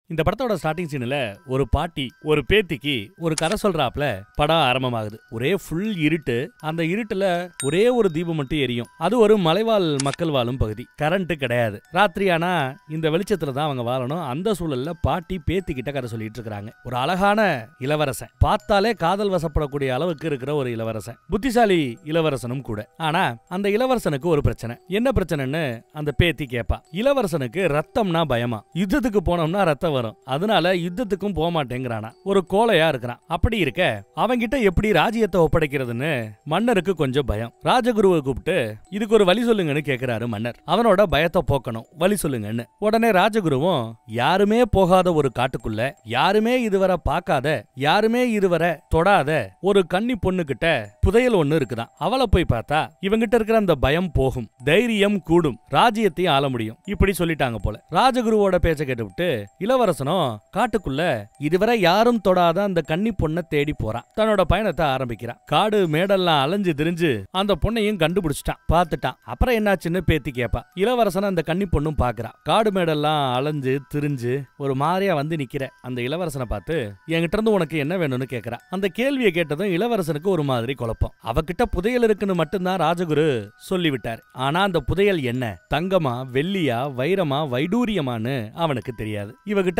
இந்த படத்தோட ஸ்டார்டிங் சீன்ல ஒரு பாட்டி ஒரு பேத்திக்கு ஒரு கதை சொல்றாப்ல படம் ஆரம்பமாகுது. ஒரே ஃபுல் இருட்டு. அந்த இருட்டுல ஒரே ஒரு தீபம் மட்டும் எரியும். அது ஒரு மலைவாழ் மக்கள் வாழும் பகுதி. கரண்ட் கிடையாது. ராத்திரி ஆனா இந்த வெளிச்சத்துல தான் அவங்க வாழணும். அந்த சூழல்ல பாட்டி பேத்தி கிட்ட கதை சொல்லிட்டு இருக்காங்க. ஒரு அழகான இளவரசன், பார்த்தாலே காதல் வசப்படக்கூடிய அளவுக்கு இருக்கிற ஒரு இளவரசன், புத்திசாலி இளவரசனும் கூட. ஆனா அந்த இளவரசனுக்கு ஒரு பிரச்சனை. என்ன பிரச்சனைன்னு அந்த பேத்தி கேப்பா. இளவரசனுக்கு ரத்தம்னா பயமா, யுத்தத்துக்கு போனோம்னா ரத்தம் வரும், அதனால யுத்தத்துக்கும் போக மாட்டேங்கிறானா. ஒரு கோழையா இருக்கிறான். அப்படி இருக்க அவங்கிட்ட எப்படி ராஜ்யத்தை ஒப்படைக்கிறதுன்னு மன்னருக்கு கொஞ்சம் பயம். ராஜகுருவை கூப்பிட்டு இதுக்கு ஒரு வழி சொல்லுங்கன்னு கேக்குறாரு மன்னர். அவனோட பயத்தை போக்கணும், வழி சொல்லுங்கன்னு. உடனே ராஜகுருவும் யாருமே போகாத ஒரு காட்டுக்குள்ள, யாருமே இதுவரை பார்க்காத, யாருமே இதுவரை தொடாத ஒரு கன்னி பொண்ணு கிட்ட புதையல் ஒண்ணு இருக்குதான். அவளை போய் பார்த்தா இவங்கிட்ட இருக்கிற அந்த பயம் போகும், தைரியம் கூடும், ராஜ்யத்தையும் ஆள முடியும். இப்படி சொல்லிட்டாங்க போல. ராஜகுருவோட பேச்ச கேட்டுவிட்டு இளவரசனும் காட்டுக்குள்ள இதுவரை யாரும் தொடாத அந்த கன்னி பொண்ணை தேடி போறான். தன்னோட பயணத்தை ஆரம்பிக்கிறான். காடு மேடெல்லாம் அலைஞ்சு திரிஞ்சு அந்த பொண்ணையும் கண்டுபிடிச்சிட்டான், பார்த்துட்டான். அப்புறம் என்னாச்சுன்னு பேத்தி கேப்பா. இளவரசன் அந்த கன்னி பொண்ணும் பாக்குறான். காடு மேடெல்லாம் அலைஞ்சு திரிஞ்சு ஒரு மாதிரியா வந்து நிக்கிற அந்த இளவரசனை பார்த்து என்கிட்ட இருந்து உனக்கு என்ன வேணும்னு கேக்குறா. அந்த கேள்வியை கேட்டதும் இளவரசனுக்கு ஒரு மாதிரி குழப்பம். அவகிட்ட புதையல் இருக்குன்னு மட்டும்தான் ராஜகுரு சொல்லிவிட்டார். ஆனா அந்த புதையல் என்ன, தங்கமா வெள்ளியா வைரமா வைடூரியமான்னு அவனுக்கு தெரியாது. இவகிட்ட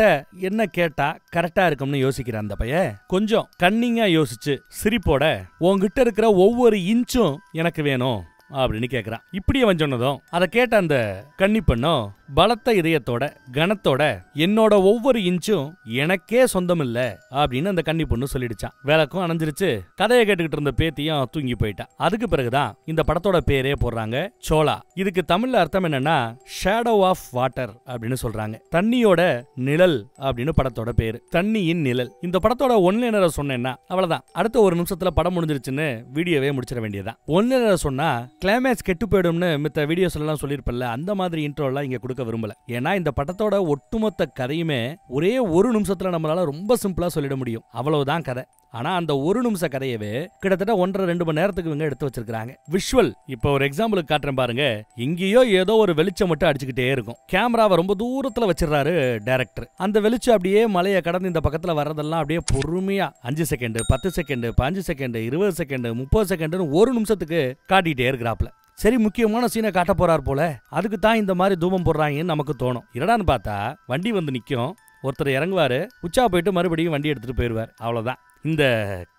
என்ன கேட்டா கரெக்டா இருக்கும்னு யோசிக்கிற அந்த பையன் கொஞ்சம் கன்னிங்கா யோசிச்சு சிரிப்போட உன்கிட்ட இருக்கிற ஒவ்வொரு இன்ச்சும் எனக்கு வேணும் அப்படின்னு கேக்குறான். இப்படி அவன் சொன்னதும் அதை கேட்ட அந்த கன்னி பெண்ணும் பலத்த இதயத்தோட கனத்தோட என்னோட ஒவ்வொரு இன்ச்சும் எனக்கே சொந்தம் இல்ல அப்படின்னு அந்த கன்னி பொண்ணு சொல்லிடுச்சான். விளக்கும் அணைஞ்சிருச்சு. கதையை கேட்டுக்கிட்டு இருந்த பேத்தியும் தூங்கி போயிட்டா. அதுக்கு பிறகுதான் இந்த படத்தோட பேரே போடுறாங்க, சோலா. இதுக்கு தமிழ்ல அர்த்தம் என்னன்னா ஷேடோ ஆஃப் வாட்டர் அப்படின்னு சொல்றாங்க. தண்ணியோட நிழல் அப்படின்னு படத்தோட பேரு, தண்ணியின் நிழல். இந்த படத்தோட ஒன்லைனரை சொன்னேன்னா அவ்வளவுதான், அடுத்த ஒரு நிமிஷத்துல படம் முடிஞ்சிருச்சுன்னு வீடியோவே முடிச்சிட வேண்டியதான். ஒன்லைனரை சொன்னா கிளைமேக்ஸ் கெட்டு போயிடும்னு மித்த வீடியோஸ் எல்லாம் சொல்லிருப்பல, அந்த மாதிரி இன்ட்ரோ எல்லாம் இங்க கொடுக்க விரும்பல. ஏன்னா இந்த படத்தோட ஒட்டுமொத்த கதையுமே ஒரே ஒரு நிமிஷத்துல நம்மளால ரொம்ப சிம்பிளா சொல்லிட முடியும். அவ்வளவுதான் கதை. ஆனா அந்த ஒரு நிமிஷ கதையவே கிட்டத்தட்ட 1.5-2 மணி நேரத்துக்கு இவங்க எடுத்து வச்சிருக்காங்க. விஷுவல் இப்போ ஒரு எக்ஸாம்பிளுக்கு காட்டுறேன் பாருங்க. இங்கேயோ ஏதோ ஒரு வெளிச்சம் மட்டும் அடிச்சுக்கிட்டே இருக்கும். கேமராவை ரொம்ப தூரத்துல வச்சிடறாரு டைரக்டர். அந்த வெளிச்சம் அப்படியே மலையை கடந்து இந்த பக்கத்துல வர்றதெல்லாம் அப்படியே பொறுமையா 5 second 10 second 15 second 20 second 30 second ஒரு நிமிஷத்துக்கு காட்டிட்டே இருக்கிறாப்ல. சரி, முக்கியமான சீனை காட்ட போறார் போல, அதுக்கு தான் இந்த மாதிரி தூபம் போடுறாங்கன்னு நமக்கு தோணும். என்னடான்னு பார்த்தா வண்டி வந்து நிக்கும், ஒருத்தர் இறங்குவாரு, உச்சா போயிட்டு மறுபடியும் வண்டி எடுத்துட்டு போயிருவார். அவ்வளவுதான். இந்த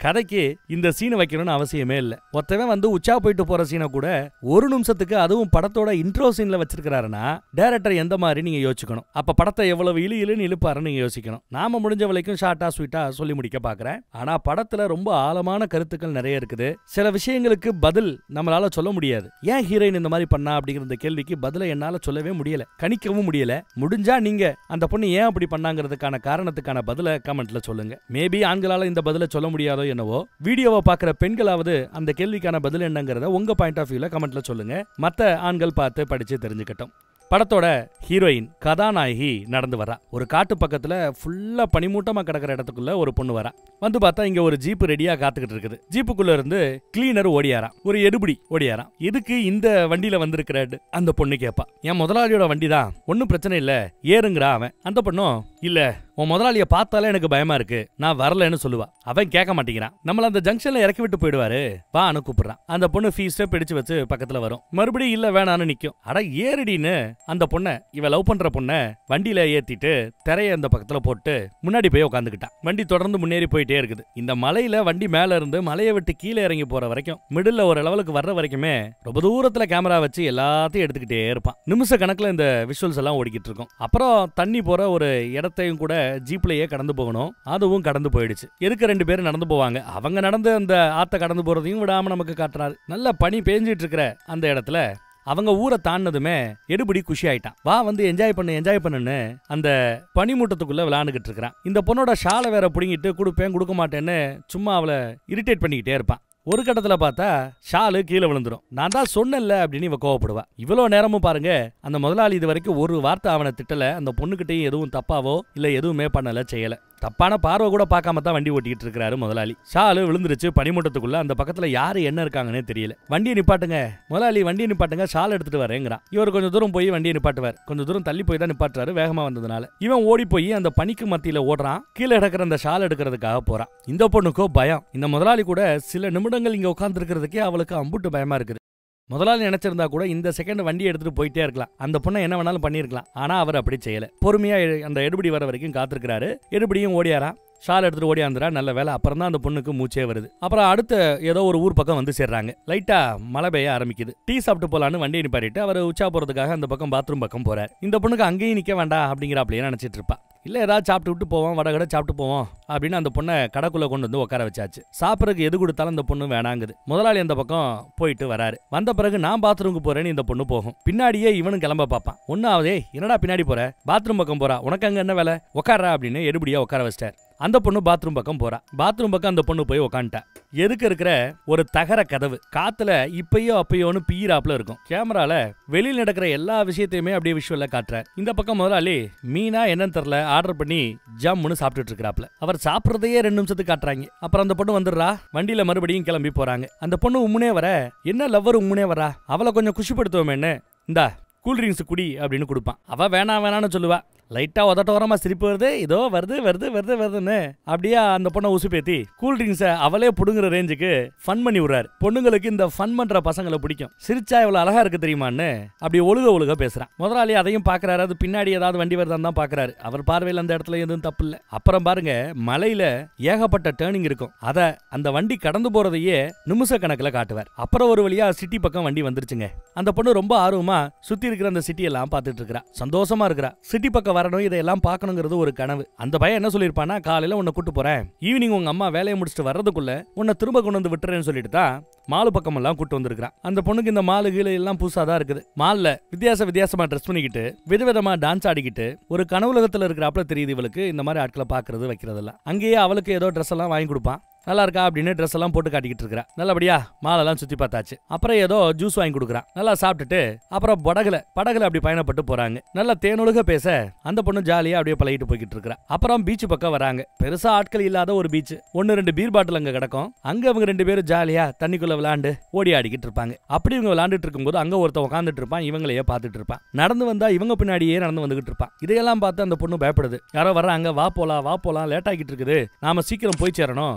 கதைக்கு இந்த சீனை வைக்கணும்னு அவசியமே இல்லை. ஒருத்தவன் வந்து உச்சா போயிட்டு போற சீனை கூட ஒரு நிமிஷத்துக்கு, அதுவும் படத்தோட இன்ட்ரோ சீன்ல வச்சிருக்காருன்னா டைரக்டர் எந்த மாதிரி நீங்க யோசிக்கணும். அப்ப படத்தை எவ்வளவு இழுன்னு இழுப்பாருன்னு நீங்க யோசிக்கணும். நாம முடிஞ்ச வரைக்கும் ஷார்ட்டா ஸ்வீட்டா சொல்லி முடிக்க பாக்குறேன். ஆனா படத்துல ரொம்ப ஆழமான கருத்துக்கள் நிறைய இருக்குது. சில விஷயங்களுக்கு பதில் நம்மளால சொல்ல முடியாது. ஏன் ஹீரோயின் இந்த மாதிரி பண்ணா அப்படிங்கிற கேள்விக்கு பதில என்னால சொல்லவே முடியல, கணிக்கவும் முடியல. முடிஞ்சா நீங்க அந்த பொண்ணு ஏன் அப்படி பண்ணாங்கிறதுக்கான காரணத்துக்கான பதில கமெண்ட்ல சொல்லுங்க. மேபி ஆண்களால இந்த பதில சொல்ல முடியாதோ என்னவோ. வீடியோவை பார்க்குற பெண்களாவது அந்த கேள்விக்கான பதில் என்னங்கிறத உங்க பாயிண்ட் ஆஃப் வியூல கமெண்ட்ல சொல்லுங்க. மற்ற ஆண்கள் பார்த்து படிச்சு தெரிஞ்சுக்கட்டும். படத்தோட ஹீரோயின் கதாநாயகி நடந்து வரா. ஒரு காட்டு பக்கத்துல ஃபுல்லா பனிமூட்டமா கிடக்கிற இடத்துக்குள்ள ஒரு பொண்ணு வரா. வந்து பார்த்தா இங்க ஒரு ஜீப் ரெடியா காத்துக்கிட்டு இருக்குது. ஜீப்புக்குள்ள இருந்து கிளீனர் ஓடியாராம், ஒரு எடுபடி ஓடியாராம். எதுக்கு இந்த வண்டியில வந்திருக்கிற அந்த பொண்ணு கேப்பா. என் முதலாளியோட வண்டி தான், ஒன்னும் பிரச்சனை இல்ல ஏறுங்கிறா அவன். அந்த பொண்ணும் இல்ல, உன் முதலாளிய பார்த்தாலே எனக்கு பயமா இருக்கு, நான் வரலன்னு சொல்லுவா. அவன் கேட்க மாட்டேங்கிறான். நம்மள அந்த ஜங்ஷன்ல இறக்கி விட்டு போயிடுவாரு, வான்னு கூப்பிடுறான். அந்த பொண்ணு ஃபீஸை பிடிச்சு வச்சு பக்கத்துல வரும். மறுபடியும் இல்ல வேணான்னு நிக்கும். அட ஏறிடின்னு அந்த பொண்ணை, இவ லவ் பண்ற பொண்ணை வண்டியில ஏத்திட்டு திரைய அந்த பக்கத்துல போட்டு முன்னாடி போய் உட்காந்துக்கிட்டான். வண்டி தொடர்ந்து முன்னேறி போயிட்டே இருக்குது. இந்த மலையில வண்டி மேல இருந்து மலையை விட்டு கீழே இறங்கி போற வரைக்கும், மிடில் ஒரு லெவலுக்கு வர்ற வரைக்குமே ரொம்ப தூரத்துல கேமரா வச்சு எல்லாத்தையும் எடுத்துக்கிட்டே இருப்பான். நிமிஷ கணக்குல இந்த விஷுவல்ஸ் எல்லாம் ஓடிக்கிட்டு இருக்கும். அப்புறம் தண்ணி போற ஒரு இடத்தையும் கூட ஜீப்லயே கடந்து போகணும். அதுவும் கடந்து போயிடுச்சு. எதுக்கு 2 பேரும் நடந்து போவாங்க. அவங்க நடந்து அந்த ஆத்த கடந்து போறதையும் விடாம நமக்கு காட்டுறாரு. நல்ல பனி பேஞ்சிட்டு இருக்கிற அந்த இடத்துல அவங்க ஊரை தாண்டதுமே எடுபடி குஷி ஆயிட்டான். வா வந்து என்ஜாய் பண்ணுன்னு அந்த பனிமூட்டத்துக்குள்ள விளையாண்டுகிட்டு இருக்கிறான். இந்த பொண்ணோட ஷாலை வேற புடுங்கிட்டு கொடுப்பேன் கொடுக்க மாட்டேன்னு சும்மா அவளை இரிட்டேட் பண்ணிக்கிட்டே இருப்பான். ஒரு கட்டத்துல பார்த்தா ஷாலு கீழே விழுந்துரும். நான் தான் சொன்னல அப்படின்னு இவ கோவப்படுவா. இவ்வளவு நேரமும் பாருங்க, அந்த முதலாளி இது வரைக்கும் ஒரு வார்த்தை அவனை திட்டல. அந்த பொண்ணுகிட்டையும் எதுவும் தப்பாவோ இல்ல எதுவுமே பண்ணல, செய்யல. தப்பான பார்வை கூட பார்க்காம தான் வண்டி ஓட்டிட்டு இருக்காரு முதலாளி. ஷாலு விழுந்துருச்சு பனிமூட்டத்துக்குள்ள. அந்த பக்கத்துல யாரு என்ன இருக்காங்கன்னே தெரியல. வண்டியை நிப்பாட்டுங்க முதலாளி, வண்டியை நிப்பாட்டுங்க, ஷால் எடுத்துட்டு வரேங்கிறான். இவர் கொஞ்சம் தூரம் போய் வண்டியை நிப்பாட்டுவார். கொஞ்சம் தூரம் தள்ளி போய் தான் நிப்பாட்டுறாரு வேகமா வந்ததுனால. இவன் ஓடி போய் அந்த பனிக்கு மத்தியில ஓடுறான். கீழே கிடக்கிற அந்த ஷால் எடுக்கிறதுக்காக போறான். இந்த பொண்ணுக்கோ பயம். இந்த முதலாளி கூட சில நிமிடங்கள் இங்க உட்கார்ந்து இருக்கிறதுக்கே அவளுக்கு அம்புட்டு பயமா இருக்குது. முதலாளி நினைச்சிருந்தா கூட இந்த செகண்ட் வண்டி எடுத்துட்டு போயிட்டே இருக்கலாம். அந்த பொண்ணை என்ன வேணாலும் பண்ணிருக்கலாம். ஆனா அவர் அப்படி செய்யல. பொறுமையா அந்த எடுபடி வர வரைக்கும் காத்திருக்கிறாரு. எடுபடியும் ஓடியாரா. ஷால் எடுத்துட்டு ஓடியாந்துரா. நல்ல வேலை. அப்புறம் தான் அந்த பொண்ணுக்கு மூச்சே வருது. அப்புறம் அடுத்த ஏதோ ஒரு ஊர் பக்கம் வந்து சேர்றாங்க. லைட்டா மழை பெய்ய ஆரம்பிக்குது. டீ சாப்பிட்டு போலான்னு வண்டியை நிப்பாட்டிட்டு அவர் உச்சா போறதுக்காக அந்த பக்கம் பாத்ரூம் பக்கம் போறாரு. இந்த பொண்ணுக்கு அங்கேயும் நிக்க வேண்டாம் அப்படிங்கிறாப்லயே நினைச்சிட்டு இருப்பா. இல்ல ஏதாவது சாப்பிட்டு விட்டு போவோம், வடகடை சாப்பிட்டு போவோம் அப்படின்னு அந்த பொண்ணை கடைக்குள்ள கொண்டு வந்து உட்கார வச்சாச்சு. சாப்பிட்றதுக்கு எது கொடுத்தாலும் அந்த பொண்ணு வேணாங்குது. முதலாளி அந்த பக்கம் போயிட்டு வராரு. வந்த பிறகு நான் பாத்ரூமுக்கு போறேன்னு இந்த பொண்ணு போகும். பின்னாடியே இவனும் கிளம்ப பாப்பான். ஒன்னாவதே என்னடா பின்னாடி போற, பாத்ரூம் பக்கம் போறா, உனக்கு அங்க என்ன வேலை, உட்காரா அப்படின்னு எடுபடியா உட்கார வச்சிட்டார். அந்த பொண்ணு பாத்ரூம் பக்கம் போறா. பாத்ரூம் பக்கம் அந்த பொண்ணு போய் உட்காந்துட்டா. எதுக்கு இருக்கிற ஒரு தகர கதவு காத்துல இப்பயோ அப்பயோன்னு பீராப்ல இருக்கும். கேமரால வெளியில் நடக்கிற எல்லா விஷயத்தையுமே அப்படியே விஷுவல்ல காட்டுறார். இந்த பக்கம் முதலாளி மீனா என்னன்னு தெரியல ஆர்டர் பண்ணி ஜம்முன்னு சாப்பிட்டுட்டு இருக்கிறாப்ல. அவர் சாப்பிட்றதையே 2 நிமிஷத்துக்கு காட்டுறாங்க. அப்புறம் அந்த பொண்ணு வந்துடுறா. வண்டியில மறுபடியும் கிளம்பி போறாங்க. அந்த பொண்ணு உம்முனே வர, என்ன லவ்வர் உம்முனே வரா, அவளை கொஞ்சம் குஷிப்படுத்துவோமேன்னு இந்தா கூல்ட்ரிங்க்ஸ் குடி அப்படின்னு கொடுப்பான். அவ வேணான்னு சொல்லுவா. லைட்டா உதட்டோரமா சிரிப்பு வருது. இதோ வருதுன்னு அப்படியே அந்த பொண்ணை உசுப்பேத்தி கூல்ட்ரிங்க்ஸை அவளே புடுங்குற ரேஞ்சுக்கு ஃபன் பண்ணி விடுறாரு. பொண்ணுங்களுக்கு இந்த ஃபன் பண்ற பசங்களை பிடிக்கும். சிரிச்சா இவ்வளவு அழகா இருக்கு தெரியுமான்னு அப்படி ஒழுக பேசுறான். முதலாளி அதையும் பாக்குறாரு. அது பின்னாடி ஏதாவது வண்டி வருதான் தான் பாக்குறாரு. அவர் பார்வையில் அந்த இடத்துல எதுவும் தப்பு இல்ல. அப்புறம் பாருங்க, மலையில ஏகப்பட்ட டேர்னிங் இருக்கும். அத அந்த வண்டி கடந்து போறதையே நிமிஷ கணக்குல காட்டுவார். அப்புறம் ஒரு வழியா சிட்டி பக்கம் வண்டி வந்துருச்சுங்க. அந்த பொண்ணு ரொம்ப ஆர்வமா சுத்தி இருக்கிற அந்த சிட்டி எல்லாம் பார்த்துட்டு இருக்கா. சந்தோஷமா இருக்கா. சிட்டி பக்கம் வரணும், இதெல்லாம் பார்க்கணுங்கிறது ஒரு கனவு. அந்த பையன் என்ன சொல்லிருப்பானா, காலையில உன்னை கூட்டு போறேன், ஈவினிங் உங்க அம்மா வேலையை முடிச்சுட்டு வர்றதுக்குள்ள உன்னை திரும்ப கொண்டு வந்து விட்டுறேன்னு சொல்லிட்டு தான் மாலு பக்கம் எல்லாம் கூட்டு வந்திருக்கான். அந்த பொண்ணுக்கு இந்த மாலு கீழே எல்லாம் புதுசா தான் இருக்குது. மால்ல வித்தியாசமா ட்ரெஸ் பண்ணிக்கிட்டு விதவிதமா டான்ஸ் ஆடிக்கிட்டு ஒரு கனவுலகத்துல இருக்கிறாப்ல தெரியுது இவளுக்கு. இந்த மாதிரி ஆட்களை பாக்குறது வைக்கிறதெல்லாம். அங்கேயே அவளுக்கு ஏதோ ட்ரெஸ் எல்லாம் வாங்கி கொடுப்பான். நல்லா இருக்கா அப்படின்னு ட்ரெஸ் எல்லாம் போட்டு காட்டிக்கிட்டு இருக்கா. நல்லபடியா மாலெல்லாம் சுத்தி பார்த்தாச்சு. அப்புறம் ஏதோ ஜூஸ் வாங்கி கொடுக்குறான். நல்லா சாப்பிட்டுட்டு அப்புறம் படகுல அப்படி பயணப்பட்டு போறாங்க. நல்லா தேனொழுக பேச அந்த பொண்ணு ஜாலியா அப்படியே பழகிட்டு போய்கிட்டு இருக்கா. அப்புறம் பீச் பக்கம் வராங்க. பெருசா ஆட்கள் இல்லாத ஒரு பீச். 1-2 பீர் பாட்டில் அங்க கிடக்கும். அங்க அவங்க 2 பேரும் ஜாலியா தண்ணிக்குள்ள விளையாண்டு ஓடி ஆடிக்கிட்டு இருப்பாங்க. அப்படி இவங்க விளையாண்டுட்டு இருக்கும்போது அங்க ஒருத்த உட்காந்துட்டு இருப்பான். இவங்களையே பார்த்துட்டு இருப்பான். நடந்து வந்தா இவங்க பின்னாடியே நடந்து வந்துகிட்டு இருப்பான். இதையெல்லாம் பார்த்து அந்த பொண்ணு பயப்படுது. யாரோ வர்றாங்க, வா போலாம் லேட் ஆகிட்டு இருக்குது, நாம சீக்கிரம் போய் சேரணும்.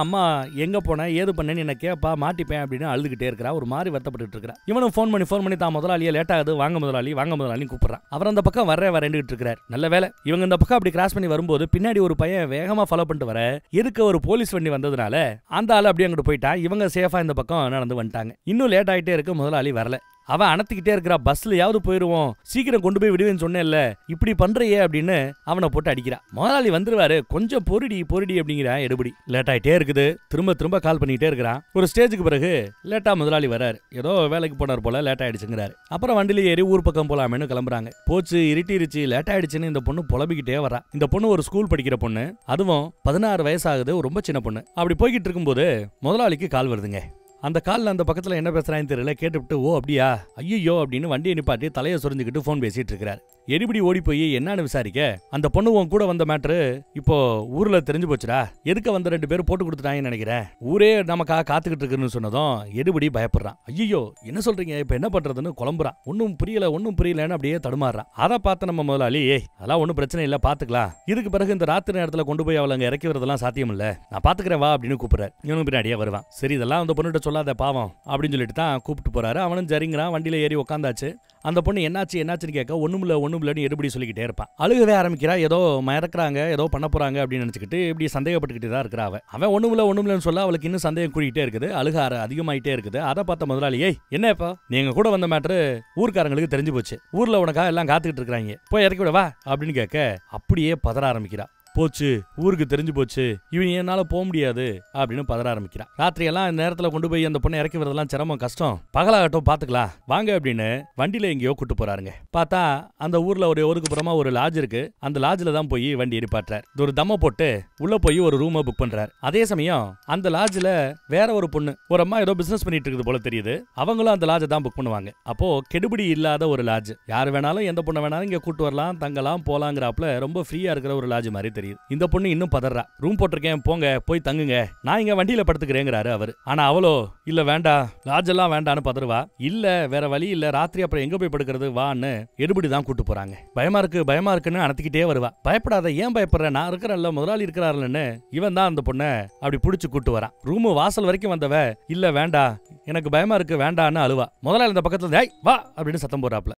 அம்மா எங்க போன ஏது பண்ணேன்னு என்ன கேப்பா, மாட்டிப்பேன் அப்படின்னு அழுதுகிட்டே இருக்கா. ஒரு மாதிரி வருத்தப்பட்டு இருக்கா. இவனும் ஃபோன் பண்ணி தான் முதலாளியே லேட் ஆகுது, வாங்க முதலாளி கூப்பிடுறான். அவர் அந்த பக்கம் வரேன்னுட்டு இருக்காரு. நல்ல வேலை இவங்க இந்த பக்கம் அப்படி கிராஸ் பண்ணி வரும்போது பின்னாடி ஒரு பையன் வேகமா ஃபாலோ பண்ணிட்டு வர, எதுக்கு ஒரு போலீஸ் வண்டி வந்ததுனால அந்த ஆளு அப்படியே அங்கிட்டு போயிட்டான். இவங்க சேஃபா இந்த பக்கம் நடந்து வந்துட்டாங்க. இன்னும் லேட் ஆயிட்டே இருக்கு. முதலாளி வரல. அவன் அணத்திக்கிட்டே இருக்கிறா. பஸ்லயாவது போயிருவோம், சீக்கிரம் கொண்டு போய் விடுவேன்னு சொன்னேன்ல, இப்படி பண்றையே அப்படின்னு அவனை போட்டு அடிக்கிறா. முதலாளி வந்துருவாரு, கொஞ்சம் பொருடி அப்படிங்கிறான். எடுபடி லேட் ஆயிட்டே இருக்குது. திரும்ப கால் பண்ணிட்டே இருக்கிறான். ஒரு ஸ்டேஜுக்கு பிறகு லேட்டா முதலாளி வராரு. ஏதோ வேலைக்கு போனார் போல, லேட் ஆயிடுச்சுங்கிறாரு. அப்புறம் வண்டியில ஏறி ஊர் பக்கம் போலாமேன்னு கிளம்புறாங்க. போச்சு, இருட்டிருச்சு, லேட் ஆயிடுச்சுன்னு இந்த பொண்ணு புலம்பிக்கிட்டே வரா. இந்த பொண்ணு ஒரு ஸ்கூல் படிக்கிற பொண்ணு. அதுவும் 16 வயசு ஆகுது, ரொம்ப சின்ன பொண்ணு. அப்படி போய்கிட்டு இருக்கும்போது முதலாளிக்கு கால் வருதுங்க. அந்த காலில் அந்த பக்கத்தில் என்ன பேசுறான்னு தெரியல. கேட்டுவிட்டு ஓ அப்படியா ஐயோ அப்படின்னு வண்டியை நிப்பாட்டி தலையை சொரிஞ்சுக்கிட்டு ஃபோன் பேசிட்டு இருக்கிறார். எரிபடி ஓடி போய் என்னன்னு விசாரிக்க, அந்த பொண்ணு உன் கூட வந்த மேட்ரு இப்போ ஊர்ல தெரிஞ்சு போச்சுடா, எதுக்க வந்த 2 பேரும் போட்டு கொடுத்துட்டாங்கன்னு நினைக்கிறேன், ஊரே நமக்காக காத்துக்கிட்டு இருக்குன்னு சொன்னதும் எடுபடி பயப்படுறான். ஐயோ என்ன சொல்றீங்க, இப்ப என்ன பண்றதுன்னு குழம்புறான். ஒன்னும் புரியலன்னு அப்படியே தடுமாறுறான். அதை பார்த்த நம்ம முதலாளி, அதெல்லாம் ஒன்னும் பிரச்சனை இல்ல, பாத்துக்கலாம், இதுக்கு பிறகு இந்த ராத்திரி நேரத்துல கொண்டு போய் அவளை அங்க இறக்கி வரதெல்லாம் சாத்தியம் இல்ல, நான் பாத்துக்கிறேன் வா அப்படின்னு கூப்பிடுறாரு. இவனும் பின்னாடியே வருவான். சரி இதெல்லாம் அந்த பொண்ணுகிட்ட சொல்லாத பாவம் அப்படின்னு சொல்லிட்டு தான் கூப்பிட்டு போறாரு. அவனும் சரிங்கிறான். வண்டியில ஏறி உட்காந்தாச்சு. அந்த பொண்ணு என்னாச்சுன்னு கேட்க ஒண்ணுமில்லன்னு எடுபடி சொல்லிக்கிட்டே இருப்பான். அழுகவே ஆரம்பிக்கிறா. ஏதோ மயக்கிறாங்க, ஏதோ பண்ண போறாங்க அப்படின்னு நினைச்சுக்கிட்டு இப்படி சந்தேகப்பட்டுக்கிட்டு தான் இருக்கிறா. அவன் ஒண்ணுமில்லன்னு சொல்ல அவளுக்கு இன்னும் சந்தேகம் கூடிக்கிட்டே இருக்குது. அழுக அதிகமாயிட்டே இருக்குது. அதை பார்த்த முதலாளி, என்ன இப்போ நீங்க கூட வந்த மேட்ரு ஊர்க்காரங்களுக்கு தெரிஞ்சு போச்சு, ஊர்ல உனக்காக எல்லாம் காத்துக்கிட்டு இருக்காங்க, போய் இறக்கி விடவா அப்படின்னு கேட்க அப்படியே பதற ஆரம்பிக்கிறா. போச்சு, ஊருக்கு தெரிஞ்சு போச்சு, இவன் என்னால போக முடியாது அப்படின்னு பதற ஆரம்பிக்கிறான். ராத்திரி எல்லாம் இந்த நேரத்துல கொண்டு போய் அந்த பொண்ணை இறக்கி வரதெல்லாம் சிரமம், கஷ்டம், பகலாகட்டும் பாத்துக்கலாம் வாங்க அப்படின்னு வண்டியில எங்கேயோ கூட்டு போறாருங்க. பார்த்தா அந்த ஊர்ல ஒரு ஒதுக்குப்புறமா ஒரு லாட்ஜ் இருக்கு. அந்த லாட்ஜ்ல தான் போய் வண்டி எரிப்பாட்டுறாரு. ஒரு தம்ம போட்டு உள்ள போய் ஒரு ரூமை புக் பண்றாரு. அதே சமயம் அந்த லாட்ஜ்ல வேற ஒரு பொண்ணு, ஒரு அம்மா ஏதோ பிசினஸ் பண்ணிட்டு இருக்குது போல தெரியுது. அவங்களும் அந்த லாட்ஜை தான் புக் பண்ணுவாங்க. அப்போ கெடுபிடி இல்லாத ஒரு லாட்ஜ், யார் வேணாலும் எந்த பொண்ணை வேணாலும் இங்க கூட்டு வரலாம், தங்கலாம், போலாங்கிறாப்ல ரொம்ப ஃப்ரீயா இருக்கிற ஒரு லாட்ஜ் மாதிரி தெரியும். தெரியுது. இந்த பொண்ணு இன்னும் பதறா. ரூம் போட்டிருக்கேன், போங்க போய் தங்குங்க, நான் இங்க வண்டியில படுத்துக்கிறேங்கிறாரு அவரு. ஆனா அவளோ இல்ல வேண்டாம், லாட்ஜ் எல்லாம் வேண்டான்னு பதறுவா. இல்ல வேற வழி இல்ல, ராத்திரி அப்புறம் எங்க போய் படுக்கிறது வான்னு எடுபடி தான் கூட்டு போறாங்க. பயமா இருக்குன்னு அனத்திக்கிட்டே வருவா. பயப்படாத, ஏன் பயப்படுற, நான் இருக்கிறேன்ல, முதலாளி இருக்கிறாருன்னு இவன் தான் அந்த பொண்ணை அப்படி புடிச்சு கூட்டு வரான். ரூம் வாசல் வரைக்கும் வந்தவ இல்ல வேண்டாம் எனக்கு பயமா இருக்கு வேண்டான்னு அழுவா. முதலாளி இந்த பக்கத்துல வா அப்படின்னு சத்தம் போடுறாப்ல.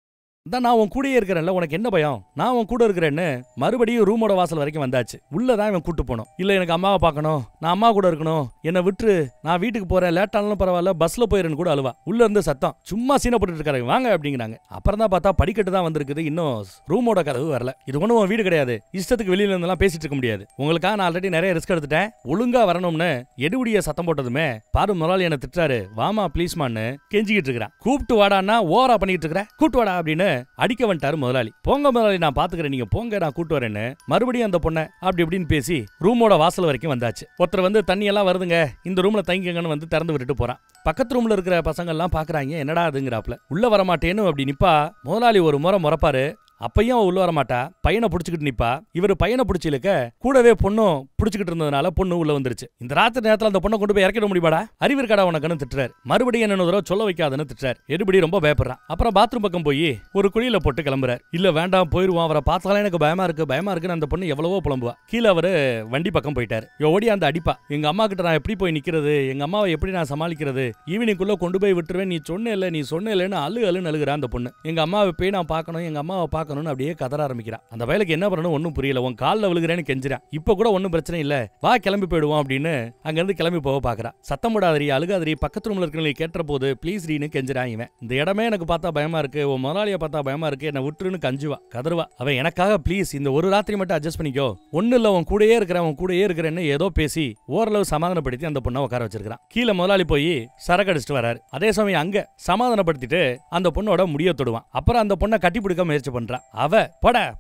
நான் உன் கூடயே இருக்கிறேன்ல, உனக்கு என்ன பயம், நான் உன் கூட இருக்கிறேன்னு மறுபடியும் ரூமோட வாசல் வரைக்கும் வந்தாச்சு. உள்ளதான் இவன் கூட்டு போனோம். இல்ல எனக்கு அம்மாவை பார்க்கணும், நான் அம்மா கூட இருக்கணும், என்னை விட்டு நான் வீட்டுக்கு போறேன், லேட் ஆனாலும் பரவாயில்ல, பஸ்ல போயிருன்னு கூட அழுவா. உள்ள இருந்து சத்தம் சும்மா சீனை போட்டுட்டு இருக்காரு, வாங்க அப்படிங்கிறாங்க. அப்புறம் தான் பார்த்தா படிக்கட்டு தான் வந்திருக்குது, இன்னும் ரூமோட கதவு வரல. இது ஒன்றும் உன் வீடு கிடையாது, இஷ்டத்துக்கு வெளியில இருந்தெல்லாம் பேசிட்டு இருக்க முடியாது, உங்களுக்காக நான் ஆல்ரெடி நிறைய ரிஸ்க் எடுத்துட்டேன், ஒழுங்கா வரணும்னு எடுபடிய சத்தம் போட்டதுமே பாரு முதலாளி என்ன திட்டாரு, வாமா ப்ளீஸ்மான்னு கெஞ்சிக்கிட்டு இருக்கிறான். கூப்பிட்டு வாடான்னா ஓவரா பண்ணிட்டு இருக்கிற, கூப்பிட்டு வாடா அப்படின்னு அடிக்க வந்துட்டாரு முதலாளி. போங்க முதலாளி நான் பாத்துக்கிறேன், நீங்க போங்க நான் கூட்டு வரேன்னு மறுபடியும் அந்த பொண்ணை அப்படி இப்படின்னு பேசி ரூமோட வாசல் வரைக்கும் வந்தாச்சு. ஒருத்தர் வந்து தண்ணி எல்லாம் வருதுங்க, இந்த ரூம்ல தங்கிங்கன்னு வந்து திறந்து விட்டுட்டு போறான். பக்கத்து ரூம்ல இருக்கிற பசங்க எல்லாம் பாக்குறாங்க, என்னடா அதுங்கிறாப்ல. உள்ள வரமாட்டேன்னு அப்படி நிப்பா. முதலாளி ஒரு முறை முறைப்பாரு, அப்பையும் உள்ள வர மாட்டா, பையனை புடிச்சுக்கிட்டு நிப்பா. இவரு பையனை புடிச்சு இழுக்க கூடவே பொண்ணும் புடிச்சுக்கிட்டு இருந்ததுனால பொண்ணு உள்ள வந்துருச்சு. இந்த ராத்திரி நேரத்துல அந்த பொண்ணை கொண்டு போய் இறக்கிட முடியுமாடா, அறிவிற்காடா உனக்குன்னு திட்டுறாரு. மறுபடியும் என்ன தடவை சொல்ல வைக்காதுன்னு திட்டுறாரு. எடுபடி ரொம்ப பயப்படுறான். அப்புறம் பாத்ரூம் பக்கம் போய் ஒரு குழியில போட்டு கிளம்புறாரு. இல்ல வேண்டாம் போயிருவான், அவரை பார்த்தாலே எனக்கு பயமா இருக்குன்னு அந்த பொண்ணு எவ்வளவோ புலம்புவா. கீழே அவரு வண்டி பக்கம் போயிட்டாரு. ஓடி அந்த அடிப்பா, எங்க அம்மா கிட்ட நான் எப்படி போய் நிக்கிறது, எங்க அம்மாவை எப்படி நான் சமாளிக்கிறது, ஈவினிங்குள்ள கொண்டு போய் விட்டுருவேன், நீ சொன்ன இல்லன்னு அழுன்னு அழுகுறா அந்த பொண்ணு. எங்க அம்மாவை போய் நான் பார்க்கணும், எங்க அம்மாவை பார்க்கணும்னு அப்படியே கதற ஆரம்பிக்கிறான். அந்த வயலுக்கு என்ன பண்ணணும் ஒன்னும் புரியல, உன் காலில் விழுகிறேன்னு கெஞ்சிறான். இப்ப கூட ஒன்னும் பிரச்சனை இல்ல, வா கிளம்பி போயிடுவோம் அப்படின்னு அங்க இருந்து கிளம்பி போக பாக்குறான். சத்தம் போடாதரி, அழுகாதரி, பக்கத்து ரூம்ல இருக்கிறவங்க கேட்ட போது ப்ளீஸ் ரீன்னு கெஞ்சிறான். இவன் இந்த இடமே எனக்கு பார்த்தா பயமா இருக்கு, உன் முதலாளியை பார்த்தா பயமா இருக்கு, என்ன விட்டுருன்னு கஞ்சுவா கதறுவா. அவன் எனக்காக ப்ளீஸ் இந்த ஒரு ராத்திரி மட்டும் அட்ஜஸ்ட் பண்ணிக்கோ, ஒண்ணு இல்ல உன் கூடயே இருக்கிறேன்னு ஏதோ பேசி ஓரளவு சமாதானப்படுத்தி அந்த பொண்ணை உட்கார வச்சிருக்கான். கீழே முதலாளி போய் சரக்கு அடிச்சுட்டு வராரு. அதே சமயம் அங்க சமாதானப்படுத்திட்டு அந்த பொண்ணோட முடிய தொடுவான். அப்புறம் அந்த பொண்ணை கட்டி பிடிக்க முயற்சி பண்றான். அவ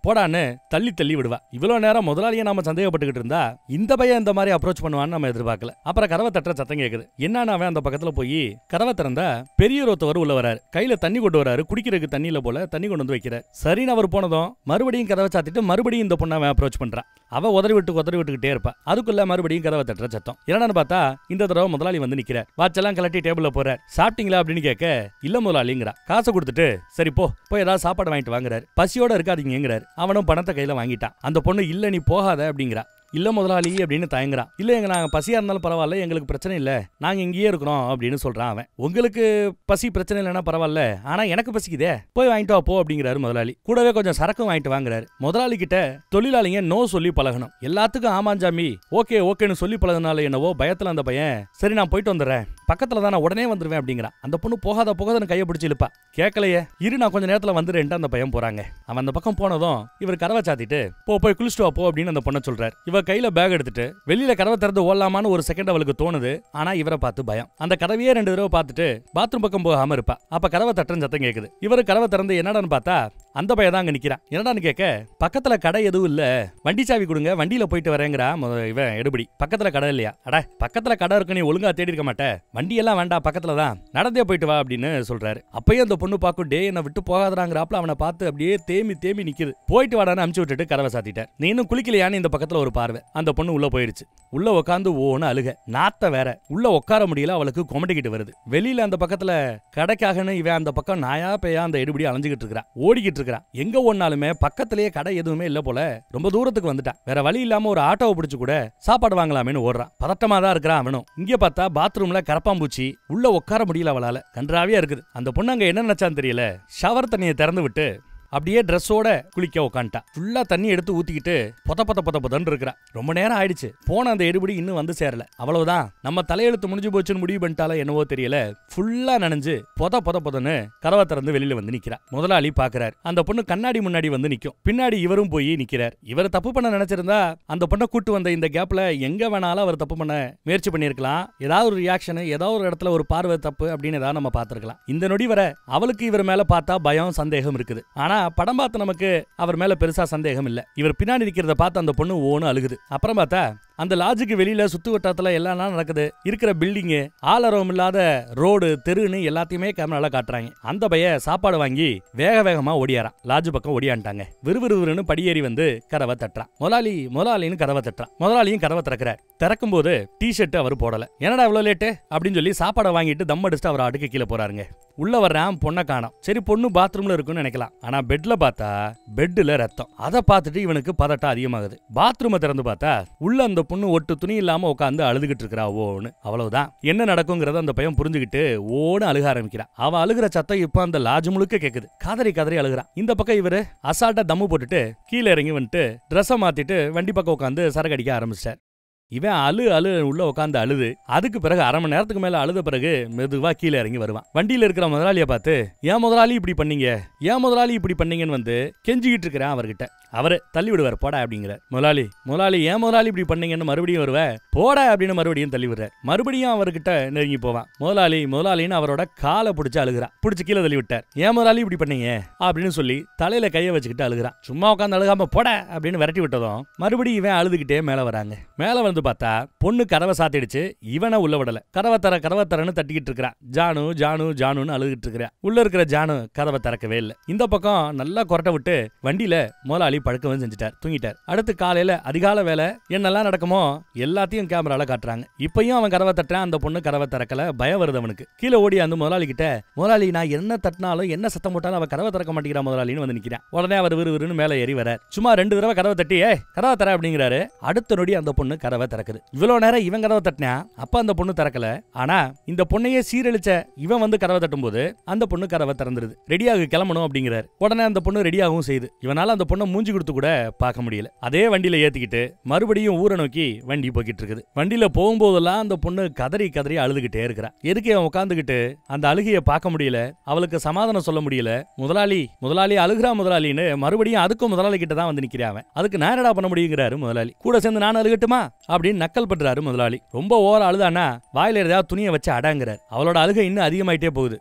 போடான்னு தள்ளி விடுவா. இவ்வளவு நேரம் முதலாளியை நாம சந்தேகப்பட்டுக்கிட்டு இருந்தா இந்த பையன் இந்த மாதிரி அப்ரோச் பண்ணுவான்னு நம்ம எதிர்பார்க்கல. அப்புறம் கதவை தட்டுற சத்தம் கேக்குது. என்னன்னு அவன் அந்த பக்கத்துல போய் கதவை திறந்தா பெரிய ஒருத்தவர் உள்ள வராரு. கையில தண்ணி கொண்டு வராரு. குடிக்கிறதுக்கு தண்ணியில போல தண்ணி கொண்டு வந்து வைக்கிறார். சரின்னு அவர் போனதும் மறுபடியும் கதவை சாத்திட்டு மறுபடியும் இந்த பொண்ணை அவன் அப்ரோச் பண்றான். அவ உதறி விட்டுக்கிட்டே இருப்பா. அதுக்குள்ள மறுபடியும் கதவை தட்டுற சத்தம். என்னன்னு பார்த்தா இந்த தடவை முதலாளி வந்து நிக்கிறார். வாட்செல்லாம் கலட்டி டேபிள்ல போறார். சாப்பிட்டீங்களா அப்படின்னு கேட்க இல்ல முதலாளிங்கிறா. காசை கொடுத்துட்டு சரி போய் ஏதாவது சாப்பாடு வாங்கிட்டு வாங்குறாரு. பசியோட இருக்காதீங்கிறார். அவனும் பணத்தை கையில வாங்கிட்டான். அந்த பொண்ணு இல்ல நீ போகாத அப்படிங்கிறா. இல்ல முதலாளி அப்படின்னு தயங்குறான். இல்ல எங்க நாங்க பசியா இருந்தாலும் பரவாயில்ல, எங்களுக்கு பிரச்சனை இல்ல, நாங்க இங்கேயே இருக்கிறோம் அப்படின்னு சொல்றான் அவன். உங்களுக்கு பசி பிரச்சனை இல்லைன்னா பரவாயில்ல, ஆனா எனக்கு பசிக்குதே, போய் வாங்கிட்டு வா போ அப்படிங்கிறாரு முதலாளி. கூடவே கொஞ்சம் சரக்கும் வாங்கிட்டு வாங்குறாரு. முதலாளி கிட்ட தொழிலாளிங்க நோ சொல்லி பழகணும். எல்லாத்துக்கும் ஆமாஞ்சாமி ஓகேன்னு சொல்லி பழகினால என்னவோ பயத்துல அந்த பையன் சரி நான் போயிட்டு வந்துடுறேன், பக்கத்துல தான் நான் உடனே வந்துருவேன் அப்படிங்கிறான். அந்த பொண்ணு போகாதன்னு கையை பிடிச்சி இழுப்பா. கேட்கலையே, இரு நான் கொஞ்சம் நேரத்துல வந்துடுறேன்ட்டு அந்த பையன் போறாங்க. அவன் அந்த பக்கம் போனதும் இவர் கதவை சாத்திட்டு போய் குளிச்சுட்டு வா போ அப்படின்னு அந்த பொண்ணை சொல்றாரு. இவ கையில பேக் எடுத்துட்டு வெளியில கதவை திறந்து ஓடலாமான்னு ஒரு செகண்ட் அவளுக்கு தோணுது. ஆனா இவரை பார்த்து பயம். அந்த கதவையே 2 தடவை பார்த்துட்டு பாத்ரூம் பக்கம் போகாம இருப்பா. அப்ப கதவை தட்டுற சத்தம் கேக்குது. இவரு கதவை திறந்து என்னடான்னு பார்த்தா அந்த பையன் தான் அங்க நிக்கிறான். என்னடான்னு கேட்க பக்கத்துல கடை எதுவும் இல்ல, வண்டி சாவி கொடுங்க, வண்டியில போயிட்டு வரேங்கிறா. இவன் எடுபடி பக்கத்துல கடை இல்லையா, அட பக்கத்துல கடை இருக்கு, நீ ஒழுங்கா தேடி இருக்க மாட்டே, வண்டியெல்லாம் வேண்டாம் பக்கத்துல தான், நடந்தே போயிட்டு வா அப்படின்னு சொல்றாரு. அப்பயும் அந்த பொண்ணு பாக்கும் டே என்ன விட்டு போகாதாங்கிறாப்ல. அவனை பார்த்து அப்படியே தேம்பி நிக்குது. போயிட்டு வாடான்னு அமுச்சு விட்டுட்டு கதவை சாத்திட்டார். நீ இன்னும் குளிக்கலையான்னு இந்த பக்கத்துல ஒரு பார்வை. அந்த பொண்ணு உள்ள போயிருச்சு. உள்ள உட்காந்து ஓன்னு அழுக. நாத்த வேற. உள்ள உட்கார முடியல, அவளுக்கு கொமட்டிக்கிட்டு வருது. வெளியில அந்த பக்கத்துல கடைக்காகன்னு இவன் அந்த பக்கம் நாயா பேயா அந்த எடுபடி அலைஞ்சுக்கிட்டு இருக்கிறான், ஓடிக்கிட்டு இருக்கிறான். எங்க ஒன்னாலுமே பக்கத்திலேயே கடை எதுவுமே இல்ல போல. ரொம்ப தூரத்துக்கு வந்துட்டான். வேற வழி இல்லாம ஒரு ஆட்டோவை பிடிச்சு கூட சாப்பாடு வாங்கலாமேன்னு ஓடுறான். பதட்டமா தான் இருக்கிறான் அவனும். இங்க பார்த்தா பாத்ரூம்ல கரப்பாம்பூச்சி. உள்ள உட்கார முடியல அவளால, கன்றாவியா இருக்குது. அந்த பொண்ணு அங்க என்ன நினைச்சான்னு தெரியல, ஷவர் தண்ணியை திறந்து விட்டு அப்படியே ட்ரெஸ்ஸோட குளிக்க உட்காந்துட்டான். ஃபுல்லா தண்ணி எடுத்து ஊத்திக்கிட்டு பொதன்னு இருக்கிறா. ரொம்ப நேரம் ஆயிடுச்சு. போன அந்த எடுபடி இன்னும் வந்து சேரல. அவ்வளவுதான், நம்ம தலையெழுத்து முடிஞ்சு போச்சுன்னு முடிவு பண்ணிட்டால என்னவோ தெரியல. ஃபுல்லா நனைஞ்சு பொதன்னு கதவை திறந்து வெளியில வந்து நிக்கிறா. முதலாளி பாக்குறாரு. அந்த பொண்ணு கண்ணாடி முன்னாடி வந்து நிக்கும். பின்னாடி இவரும் போய் நிக்கிறார். இவர் தப்பு பண்ண நினைச்சிருந்தா அந்த பொண்ணை கூட்டு வந்த இந்த கேப்ல எங்க வேணாலும் அவர் தப்பு பண்ண முயற்சி பண்ணிருக்கலாம். ஏதாவது ஒரு ரியாக்ஷன், ஏதாவது ஒரு இடத்துல ஒரு பார்வை தப்பு அப்படின்னு ஏதாவது நம்ம பார்த்திருக்கலாம். இந்த நொடி வர அவளுக்கு இவர் மேல பார்த்தா பயம் சந்தேகம் இருக்குது. ஆனா படம் பார்த்து நமக்கு அவர் மேல பெருசா சந்தேகம் இல்ல. இவர் பின்னாடி நிக்கிறத பார்த்து அந்த பொண்ணு ஓன்னு அழுகுது. அப்புறம் பார்த்தா அந்த லாட்ஜுக்கு வெளியில சுத்து வட்டாரத்துல எல்லாம் நடக்குது. இருக்கிற பில்டிங்கு, ஆளரவம் இல்லாத ரோடு, தெருன்னு எல்லாத்தையுமே கேமரால காட்டுறாங்க. அந்த பைய சாப்பாடு வாங்கி வேக வேகமா ஓடியாரான். லாட்ஜ் பக்கம் ஓடியான்ட்டாங்க. விறுவிறுன்னு படியேறி வந்து கதவை தட்டுறான். முதலாளின்னு கதவை தட்டுறான். முதலாளியும் கதவை திறக்கிறார். திறக்கும் போது டி-ஷர்ட் அவர் போடல. என்னடா இவ்வளவு லேட்டு அப்படின்னு சொல்லி சாப்பாடை வாங்கிட்டு தம் அடிச்சுட்டு அவர் அடுக்கு கீழே போறாருங்க. உள்ள வர்றான், பொண்ணை காணோம். சரி, பொண்ணு பாத்ரூம்ல இருக்குன்னு நினைக்கலாம். ஆனா பெட்ல பார்த்தா பெட்ல ரத்தம். அதை பார்த்துட்டு இவனுக்கு பதட்டம் அதிகமாகுது. பாத்ரூமை திறந்து பார்த்தா உள்ள அந்த பொண்ணு ஒட்டு துணி இல்லாம உட்காந்து அழுதுகிட்டு இருக்கிறா. ஓன்னு அவ்வளவுதான். என்ன நடக்குங்கிறத அந்த பையன் புரிஞ்சுக்கிட்டு ஓன்னு அழுக ஆரம்பிக்கிறான். அவ அழுகிற சத்தம் இப்ப அந்த லாட்ஜ் முழுக்க கேக்குது. கதறி கதறி அழுகிறான். இந்த பக்கம் இவரு அசால்ட்டா தம்மு போட்டுட்டு கீழே இறங்கி வந்துட்டு ட்ரெஸ்ஸை மாத்திட்டு வண்டி பக்கம் உட்காந்து சரக்கு அடிக்க ஆரம்பிச்சிட்டார். இவன் அழு உள்ள உட்காந்து அழுது அதுக்கு பிறகு அரை மணி நேரத்துக்கு மேல அழுத பிறகு மெதுவா கீழே இறங்கி வருவான். வண்டியில இருக்கிற முதலாளிய பார்த்து, ஏன் முதலாளி இப்படி பண்ணீங்கன்னு வந்து கெஞ்சிக்கிட்டு இருக்கிறேன் அவர்கிட்ட. அவரு தள்ளி விடுவார். போடா அப்படிங்கிறார். முதலாளி ஏன் முதலாளி இப்படி பண்ணீங்கன்னு மறுபடியும் வருவ. போடா அப்படின்னு மறுபடியும் தள்ளி விடுறார். மறுபடியும் அவர்கிட்ட நெருங்கி போவான். முதலாளின்னு அவரோட காலை பிடிச்சு அழுகிறான். பிடிச்சு கீழே தள்ளி விட்டார். ஏன் முதலாளி இப்படி பண்ணீங்க அப்படின்னு சொல்லி தலையில கையை வச்சுக்கிட்டு அழுகிறான். சும்மா உட்காந்து அழுகாம போட அப்படின்னு விரட்டி விட்டதும் மறுபடியும் இவன் அழுதுகிட்டே மேல வராங்க. மேல வந்து பார்த்தா பொண்ணு கதவை சாத்திடுச்சு. இவனை உள்ள விடல. கதவை தரன்னு தட்டிக்கிட்டு இருக்கிறான். ஜானுன்னு அழுதுகிட்டு இருக்கிறான். உள்ள இருக்கிற ஜானு கதவை திறக்கவே இல்லை. இந்த பக்கம் நல்லா கொரட்டை விட்டு வண்டியில முதலாளி படுக்கவும் செஞ்சுட்டார், தூங்கிட்டார். அடுத்து காலையில அதிகால வேலை என்னெல்லாம் நடக்குமோ எல்லாத்தையும் கேமரால காட்டுறாங்க. இப்பயும் அவன் கதவை தட்டுறான். அந்த பொண்ணு கதவை திறக்கல. பயம் வருது அவனுக்கு. கீழே ஓடி அந்த முதலாளி கிட்ட, முதலாளி நான் என்ன தட்டினாலும் என்ன சத்தம் போட்டாலும் அவ கதவை திறக்க மாட்டேங்கிறா முதலாளின்னு வந்து நிக்கிறான். உடனே அவர் விறுவிறுன்னு மேல ஏறி வரார். சும்மா 2 தடவை கதவை தட்டி கதவை தர அப்படிங்கிறாரு. அடுத்த நொடி அந்த பொண்ணு கதவை திறக்குது. இவ்வளவு நேரம் இவன் கதவை தட்டினா அப்ப அந்த பொண்ணு திறக்கல. ஆனா இந்த பொண்ணையே சீரழிச்ச இவன் வந்து கதவை தட்டும் போது அந்த பொண்ணு கதவை திறந்துருது. ரெடியாக கிளம்பணும் அப்படிங்கிறாரு. உடனே அந்த பொண்ணு ரெடியாகவும் செய்யுது. இவனால அந்த பொண்ணை மூஞ்சி கொடுத்து கூட பார்க்க முடியல. அதே வண்டியில ஏத்திக்கிட்டு மறுபடியும் ஊரை நோக்கி வண்டி போய்கிட்டு இருக்குது. வண்டியில போகும்போதெல்லாம் அந்த பொண்ணு கதறி அழுதுகிட்டே இருக்கிறா. எதுக்கு அவன் உட்காந்துக்கிட்டு அந்த அழுகையை பார்க்க முடியல. அவளுக்கு சமாதானம் சொல்ல முடியல. முதலாளி அழுகிறா முதலாளின்னு மறுபடியும் அதுக்கும் முதலாளி கிட்ட தான் வந்து நிக்கிறான். அதுக்கு நான் என்னடா பண்ண முடியுங்கிறாரு முதலாளி. கூட சேர்ந்து நான் அழுகட்டுமா அப்படின்னு நக்கல் பண்றாரு முதலாளி. ரொம்ப ஓர அழுதானா வாயில ஏதாவது துணியை வச்சு அடங்குறாரு. அவளோட அழுகை இன்னும் அதிகமாயிட்டே போகுது.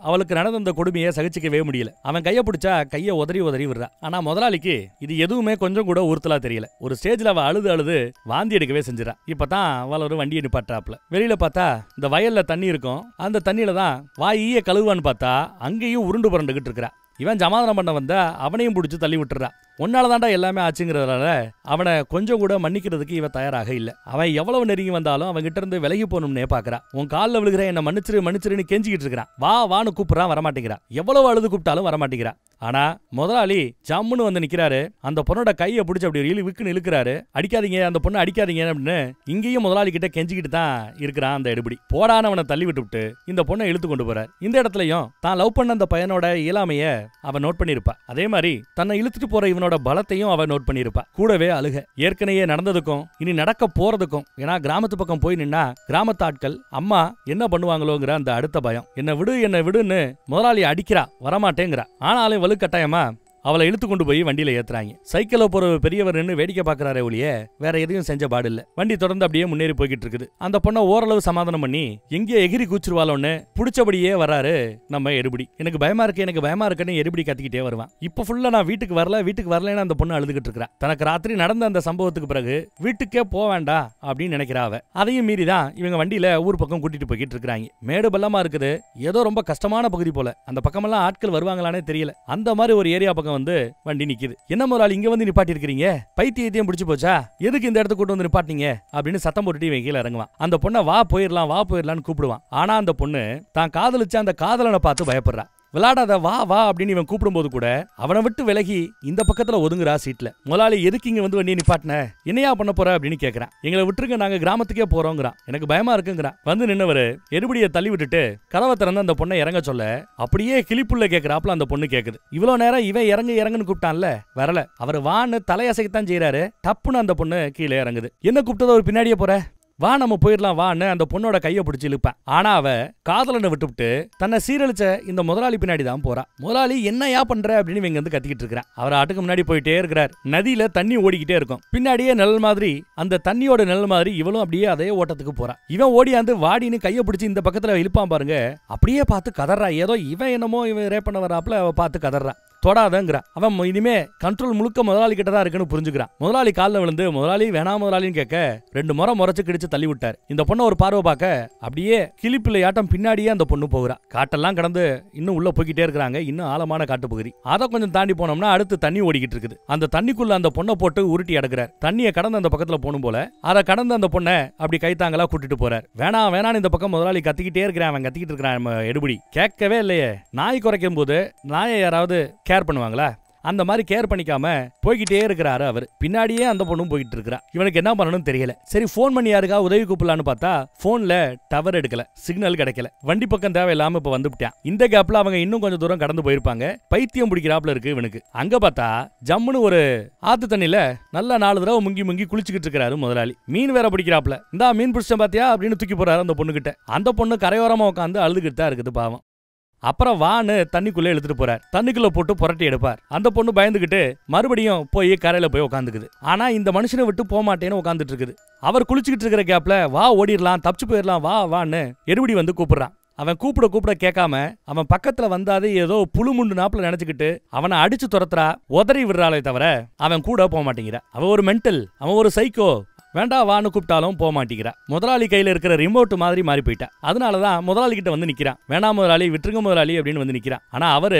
அவளுக்கு நடந்த அந்த கொடுமையை சகிச்சுக்கவே முடியல. அவன் கையை பிடிச்சா கையை உதறி விடுறா. ஆனா முதலாளிக்கு இது எதுவுமே கொஞ்சம் கூட உறுத்தலா தெரியல. ஒரு ஸ்டேஜ்ல அவ அழுது வாந்தி எடுக்கவே செஞ்சிடா. இப்பதான் அவள் ஒரு வண்டியை நிப்பாட்டாப்ல. வெளியில பார்த்தா இந்த வயல்ல தண்ணி இருக்கும். அந்த தண்ணியில தான் வாயை கழுவான்னு பார்த்தா அங்கேயும் உருண்டு புரண்டுகிட்டு இருக்கிறா. இவன் சமாதானம் பண்ண வந்தா அவனையும் பிடிச்சி தள்ளி விட்டுறா. ஒன்னாலதான்டா எல்லாமே ஆச்சுங்கிறதுனால அவனை கொஞ்சம் கூட மன்னிக்கிறதுக்கு இவ தயாராக இல்ல. அவன் எவ்வளவு நெருங்கி வந்தாலும் அவன் கிட்ட இருந்து விலகி போகணும்னே பாக்குறா. உன் காலில் விழுகிற என்ன மன்னிச்சிருன்னு கெஞ்சிக்கிட்டு இருக்கிறான். வான்னு கூப்பிடுறான், வரமாட்டேங்கிறா. எவ்வளவு அழுது கூப்பிட்டாலும் வரமாட்டேங்கிறா. ஆனா முதலாளி ஜம்முன்னு வந்து நிக்கிறாரு. அந்த பொண்ணோட கையை பிடிச்சி அப்படி விக்குன்னு இழுக்கிறாரு. அடிக்காதீங்க, அந்த பொண்ணு அடிக்காதீங்க அப்படின்னு இங்கேயும் முதலாளி கிட்ட கெஞ்சிக்கிட்டு தான் இருக்கிறான் அந்த எடுபடி. போடான்னு அவனை தள்ளி விட்டு இந்த பொண்ணை இழுத்து கொண்டு போறார். இந்த இடத்துலயும் தான் லவ் பண்ண அந்த பையனோட இயலாமைய அவன் நோட் பண்ணிருப்பா. அதே மாதிரி தன்னை இழுத்துட்டு போற இவனோட பலத்தையும் அவன் நோட் பண்ணிருப்பா. கூடவே அழுக. ஏற்கனவே நடந்ததுக்கும் இனி நடக்க போறதுக்கும். ஏன்னா கிராமத்து பக்கம் போய் நின்னா கிராமத்து ஆட்கள் அம்மா என்ன பண்ணுவாங்களோங்கிற அந்த அடுத்த பயம். என்ன விடுன்னு முதலாளி அடிக்கிறா, வரமாட்டேங்கிறா. ஆனாலும் வலுக்கட்டாயமா அவளை இழுத்து கொண்டு போய் வண்டியில ஏத்துறாங்க. சைக்கிள போற பெரியவர் நின்று வேடிக்கை பாக்குறாரே ஒழிய வேற எதையும் செஞ்ச பாடு இல்ல. வண்டி தொடர்ந்து அப்படியே முன்னேறி போய்கிட்டு இருக்குது. அந்த பொண்ணை ஓரளவு சமாதானம் பண்ணி எங்கேயோ எகிரி கூச்சிருவாளோன்னு புடிச்சபடியே வராரு நம்ம எடுபடி. எனக்கு பயமா இருக்குன்னு எடுபடி கத்திக்கிட்டே வருவான். இப்ப ஃபுல்லா நான் வீட்டுக்கு வரலன்னு அந்த பொண்ணு அழுதுகிட்டு இருக்கா. தனக்கு ராத்திரி நடந்த அந்த சம்பவத்துக்கு பிறகு வீட்டுக்கே போக வேண்டாம் அப்படின்னு நினைக்கிறா அவ. அதையும் மீறிதான் இவங்க வண்டியில ஊர் பக்கம் கூட்டிட்டு போய்கிட்டு இருக்காங்க. மேடு பள்ளமா இருக்குது. ஏதோ ரொம்ப கஷ்டமான பகுதி போல. அந்த பக்கமெல்லாம் ஆட்கள் வருவாங்களானே தெரியல. அந்த மாதிரி ஒரு ஏரியா பக்கம் வந்து வண்டி நிக்குது. என்ன முதலாளி இங்க வந்து நிப்பாட்டி இருக்கீங்க? பைத்தியத்தையும் பிடிச்சு போச்சா? எதுக்கு இந்த இடத்துக்கு கூட்டு வந்து நிப்பாட்டிங்க அப்படின்னு சத்தம் போட்டுட்டு இவன் கீழே இறங்குவான். அந்த பொண்ணை வா போயிடலாம்னு கூப்பிடுவான். ஆனா அந்த பொண்ணு தான் காதலிச்ச அந்த காதலனை பார்த்து பயப்படுறா. விளையாடாத வா அப்படின்னு இவன் கூப்பிடும்போது கூட அவனை விட்டு விலகி இந்த பக்கத்துல ஒதுங்குறா சீட்ல. முதலாளி எதுக்கு இங்க வந்து வண்டியை நிப்பாட்டின, என்னையா பண்ண போற அப்படின்னு கேக்குறான். எங்களை விட்டுருங்க, நாங்க கிராமத்துக்கே போறோங்கிறான். எனக்கு பயமா இருக்குங்கிறான். வந்து நின்னவரு எடுபடியை தள்ளி விட்டுட்டு கதவை திறந்து அந்த பொண்ணை இறங்க சொல்ல அப்படியே கிளிப்புள்ள கேக்குறாப்புல அந்த பொண்ணு கேக்குது. இவ்வளவு நேரம் இவன் இறங்குன்னு கூப்பிட்டான்ல, வரல. அவர் வான்னு தலையசைத்தான் செய்யறாரு. டப்புன்னு அந்த பொண்ணு கீழே இறங்குது. என்ன கூப்பிட்டது ஒரு பின்னாடியே போற, வா நம்ம போயிடலாம் வான்னு அந்த பொண்ணோட கையை பிடிச்சி இழுப்பான். ஆனா அவ காதலனை விட்டுவிட்டு தன்னை சீரழிச்ச இந்த முதலாளி பின்னாடி தான் போறா. முதலாளி என்னையா பண்ற அப்படின்னு இவங்க வந்து கத்திக்கிட்டு இருக்கிறான். அவர் ஆட்டுக்கு முன்னாடி போயிட்டே இருக்கிறார். நதியில தண்ணி ஓடிக்கிட்டே இருக்கும். பின்னாடியே நிழல் மாதிரி அந்த தண்ணியோட நிழல் மாதிரி இவளும் அப்படியே அதே ஓட்டத்துக்கு போறா. இவன் ஓடியாந்து வாடின்னு கையை பிடிச்சி இந்த பக்கத்துல இழுப்பான் பாருங்க. அப்படியே பார்த்து கதறா. ஏதோ இவன் என்னமோ இவன் ரேப் பண்ண வராப்புல அவ பார்த்து கதறா. தொடாதங்கிறான். அவன் இனிமே கண்ட்ரோல் முழுக்க முதலாளி கிட்ட தான் இருக்குன்னு புரிஞ்சுக்கிறான். முதலாளி காலில் விழுந்து முதலாளி வேணா முதலாளின்னு கேட்க 2 முறை முறைச்சு கிடிச்சு தள்ளி விட்டார். இந்த பொண்ணை ஒரு பார்வை பார்க்க அப்படியே கிளிப்பிள்ளையாட்டம் பின்னாடியே அந்த பொண்ணு போகிறா. காட்டெல்லாம் கடந்து இன்னும் உள்ள போய்கிட்டே இருக்கிறாங்க. இன்னும் ஆழமான காட்டு பகுதி. அதை கொஞ்சம் தாண்டி போனோம்னா அடுத்து தண்ணி ஓடிக்கிட்டு இருக்குது. அந்த தண்ணிக்குள்ள அந்த பொண்ணை போட்டு உருட்டி அடக்குறார். தண்ணியை கடந்து அந்த பக்கத்துல போகணும் போல. அதை கடந்து அந்த பொண்ணை அப்படி கைத்தாங்களா கூட்டிட்டு போறார். வேணான்னு இந்த பக்கம் முதலாளி கத்திக்கிட்டே இருக்கிறான். அவன் கத்திக்கிட்டு இருக்கிறான். எடுபடி கேட்கவே இல்லையே. நாய் குறைக்கும் போது நாயை யாராவது கேர் பண்ணுவாங்களா? அந்த மாதிரி கேர் பண்ணிக்காம போய்கிட்டே இருக்கிறாரு அவர். பின்னாடியே அந்த பொண்ணும் போயிட்டு இருக்கிறா. இவனுக்கு என்ன பண்ணணும்னு தெரியல. சரி போன் பண்ணி யாருக்கா உதவி கூப்பிடலான்னு பார்த்தா போன்ல டவர் எடுக்கல, சிக்னல் கிடைக்கல. வண்டி பக்கம் தேவையில்லாம இப்ப வந்துட்டான். இந்த கேப்ல அவங்க இன்னும் கொஞ்சம் தூரம் கடந்து போயிருப்பாங்க. பைத்தியம் பிடிக்கிறாப்ல இருக்கு இவனுக்கு. அங்க பார்த்தா ஜம்முன்னு ஒரு ஆத்து தண்ணியில நல்லா 4 தடவை முங்கி முங்கி குளிச்சுக்கிட்டு இருக்கிறாரு முதலாளி. மீன் வேற பிடிக்கிறாப்ல. இந்தா மீன் பிடிச்ச பாத்தியா அப்படின்னு தூக்கி போறாரு அந்த பொண்ணு கிட்ட. அந்த பொண்ணு கரையோரமா உட்காந்து அழுதுகிட்டு தான் இருக்குது பாவம். அப்புறம் வான்னு தண்ணிக்குள்ளே எடுத்துட்டு போறார். தண்ணிக்குள்ள போட்டு புரட்டி எடுப்பார். அந்த பொண்ணு பயந்துகிட்டு மறுபடியும் போய் கரையில போய் உட்காந்துக்குது. ஆனா இந்த மனுஷனை விட்டு போக மாட்டேன்னு உட்காந்துட்டு இருக்குது. அவர் குளிச்சுக்கிட்டு இருக்கிற கேப்ல வா ஓடிடலாம், தப்பிச்சு போயிடலாம், வான்னு எடுபடி வந்து கூப்பிடுறான். அவன் கூப்பிட கேட்காம அவன் பக்கத்துல வந்தாது ஏதோ புழு முண்டு நாப்புல நினைச்சுக்கிட்டு அவனை அடிச்சு துரத்துறா, உதறி விடுறாளே தவிர அவன் கூட போக மாட்டேங்கிறா. அவன் ஒரு மென்டல், அவன் ஒரு சைக்கோ. வேண்டா வான்னு கூப்பிட்டாலும் போக மாட்டேங்கிறா. முதலாளி கையில இருக்கிற ரிமோட் மாதிரி மாறி போயிட்டா. அதனாலதான் முதலாளி கிட்ட வந்து நிக்கிறான். வேணா முதலாளி, விட்டுருங்க முதலாளி அப்படின்னு வந்து நிக்கிறான். ஆனா அவரு